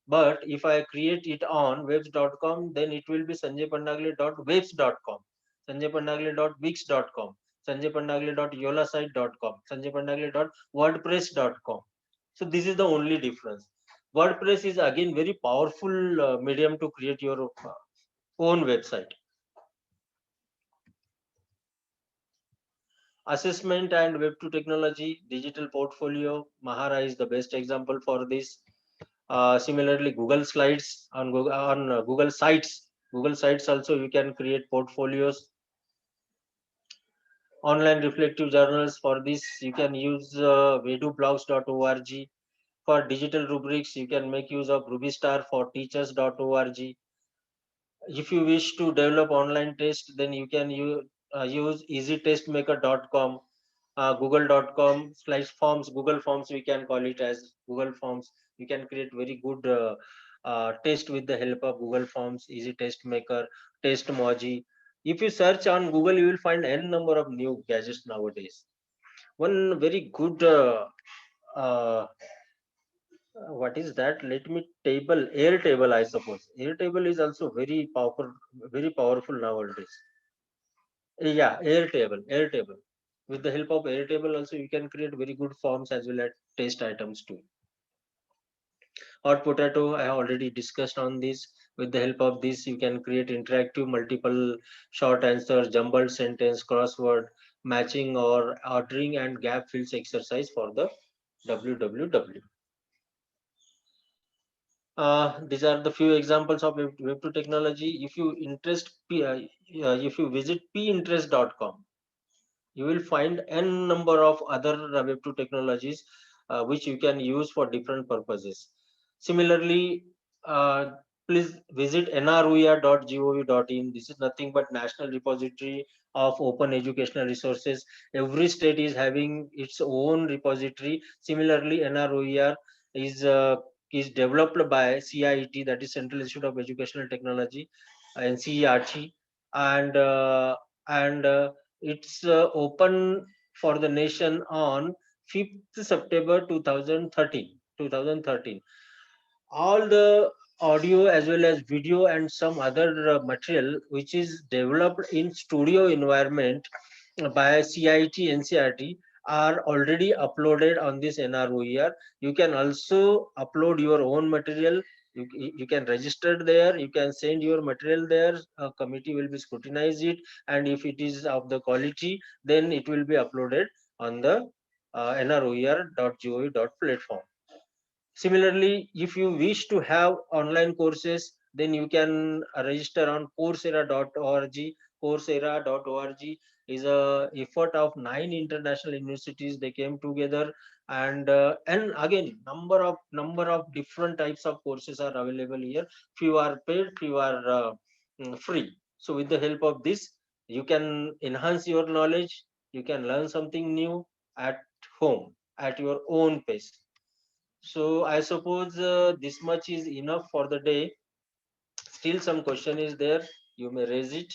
But if I create it on webs.com, then it will be sanjaypannagle.webs.com, sanjaypannagle.wix.com, sanjaypannagle.yolasite.com, sanjaypannagle.wordpress.com. So this is the only difference. WordPress is again very powerful medium to create your own website. Assessment and Web2 technology, digital portfolio. Mahara is the best example for this. Similarly, Google Slides on Google Sites. Google Sites also you can create portfolios. Online reflective journals, for this you can use vedublogs.org. For digital rubrics, you can make use of Rubystar for teachers.org. If you wish to develop online test, then you can use easytestmaker.com. Google.com/forms, Google Forms we can call it as Google Forms. You can create very good test with the help of Google Forms, Easy Test Maker, Testmoji. If you search on Google, you will find n number of new gadgets nowadays. One very good what is that? Let me Airtable, I suppose. Airtable is also very powerful nowadays. Yeah, Airtable. With the help of Airtable also, you can create very good forms as well as test items too. Hot potato, I have already discussed on this. With the help of this, you can create interactive multiple short answer, jumbled sentence, crossword, matching or ordering and gap fills exercise for the www. These are the few examples of Web2 technology. If you if you visit pinterest.com, you will find n number of other Web2 technologies which you can use for different purposes. Similarly, please visit nruer.gov.in. This is nothing but National Repository of Open Educational Resources. Every state is having its own repository. Similarly, NROER is developed by CIET, that is Central Institute of Educational Technology, and CERT, and it's open for the nation on 5th September 2013. All the audio as well as video and some other material which is developed in studio environment by CIT NCRT are already uploaded on this NROER. You can also upload your own material. You can register there, you can send your material there, a committee will be scrutinize it, and if it is of the quality, then it will be uploaded on the nroer.gov.platform. Similarly, if you wish to have online courses, then you can register on coursera.org. Coursera.org is a effort of 9 international universities. They came together, and again number of different types of courses are available here. Few are paid, few are free. So with the help of this, you can enhance your knowledge. You can learn something new at home at your own pace. So I suppose this much is enough for the day. Still some question is there, you may raise it,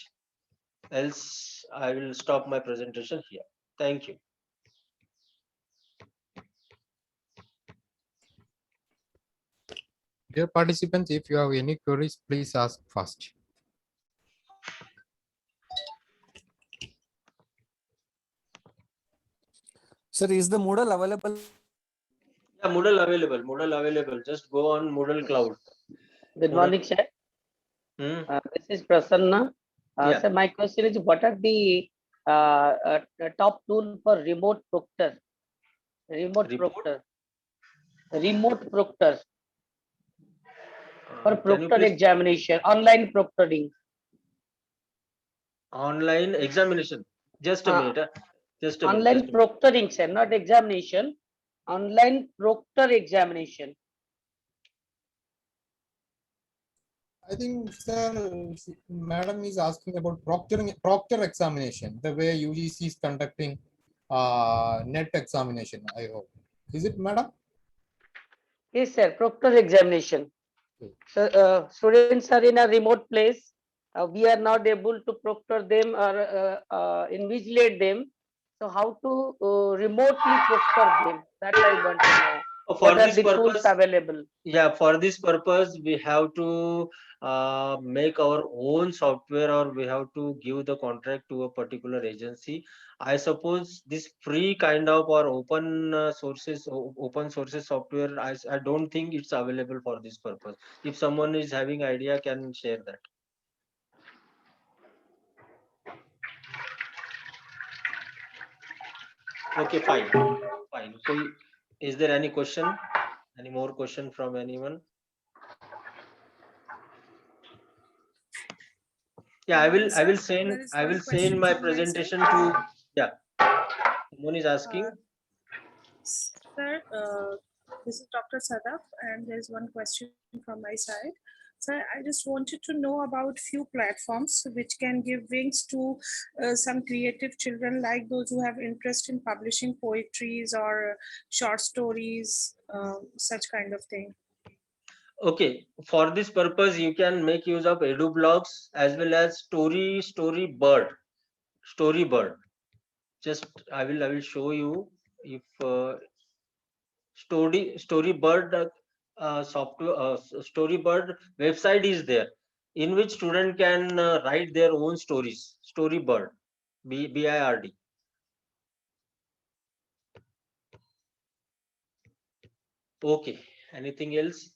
else I will stop my presentation here. Thank you. Dear participants, if you have any queries, please ask first. Sir, is the Moodle available? Yeah, Moodle available. Just go on Moodle Cloud. Good morning, sir. This is Prasanna. Yeah. So my question is, what are the top tool for remote proctor? Remote proctor for proctor examination, online proctoring. Online examination. Just a minute. Just a minute. Online proctoring, sir, not examination. Online proctor examination. I think, sir, madam is asking about proctor examination, the way UGC is conducting net examination, I hope. Is it, madam? Yes, sir, proctor examination. So students are in a remote place. We are not able to proctor them or invigilate them. So how to remotely proctor them? That I want to know. For what are this the purpose, tools available? Yeah, for this purpose, we have to make our own software, or we have to give the contract to a particular agency. I suppose this free kind of or open sources software, I don't think it's available for this purpose. If someone is having idea, can share that. Okay, fine. So is there any question? Any more question from anyone? Yeah, I will send my presentation to, yeah. Someone is asking. Sir, this is Dr. Sadaf, and there's one question from my side. Sir, I just wanted to know about few platforms which can give wings to some creative children, like those who have interest in publishing poetries or short stories, such kind of thing. Okay, for this purpose, you can make use of EduBlogs as well as Storybird. Just I will show you if Storybird software, Storybird website is there, in which student can write their own stories. Storybird, BIRD. Okay, anything else?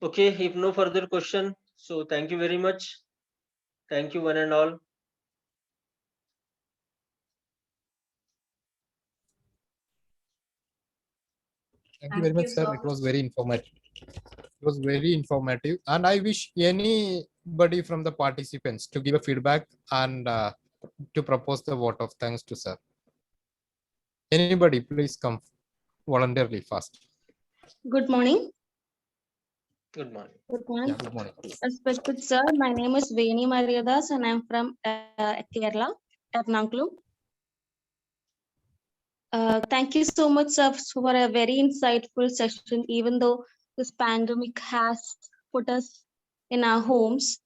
Okay, if no further question, so thank you very much. Thank you one and all. Thank you very much, sir. It was very informative. It was very informative. And I wish anybody from the participants to give a feedback and to propose the vote of thanks to sir. Anybody, please come voluntarily first. Good morning. Good morning. Good morning. Yeah, good morning. Respected sir, my name is Veni Mariadas and I'm from Kerala, Ernakulam. Thank you so much, sir, for a very insightful session. Even though this pandemic has put us in our homes,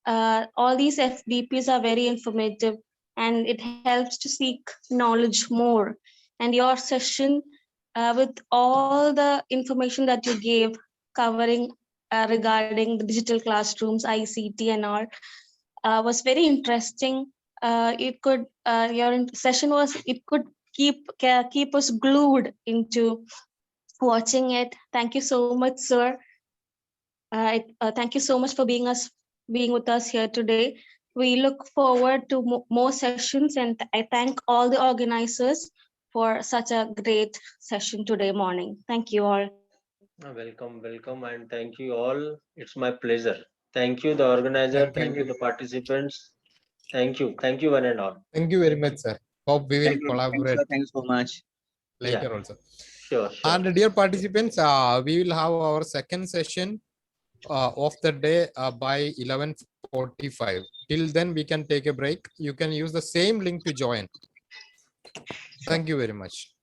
all these FDPs are very informative and it helps to seek knowledge more. And your session with all the information that you gave covering regarding the digital classrooms, ICT and all was very interesting. Your session was, it could keep us glued into watching it. Thank you so much, sir. Thank you so much for being with us here today. We look forward to more sessions, and I thank all the organizers for such a great session today morning. Thank you all. Welcome, and thank you all. It's my pleasure. Thank you, the organizer. Thank you, the participants. Thank you one and all. Thank you very much, sir. Hope we will Thank you. collaborate Thank you so much. later Yeah. also. Sure. And dear participants, we will have our second session of the day by 11:45. Till then, we can take a break. You can use the same link to join. Thank you very much.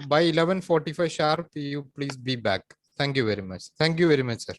By 11:45 sharp, you please be back. Thank you very much. Thank you very much, sir.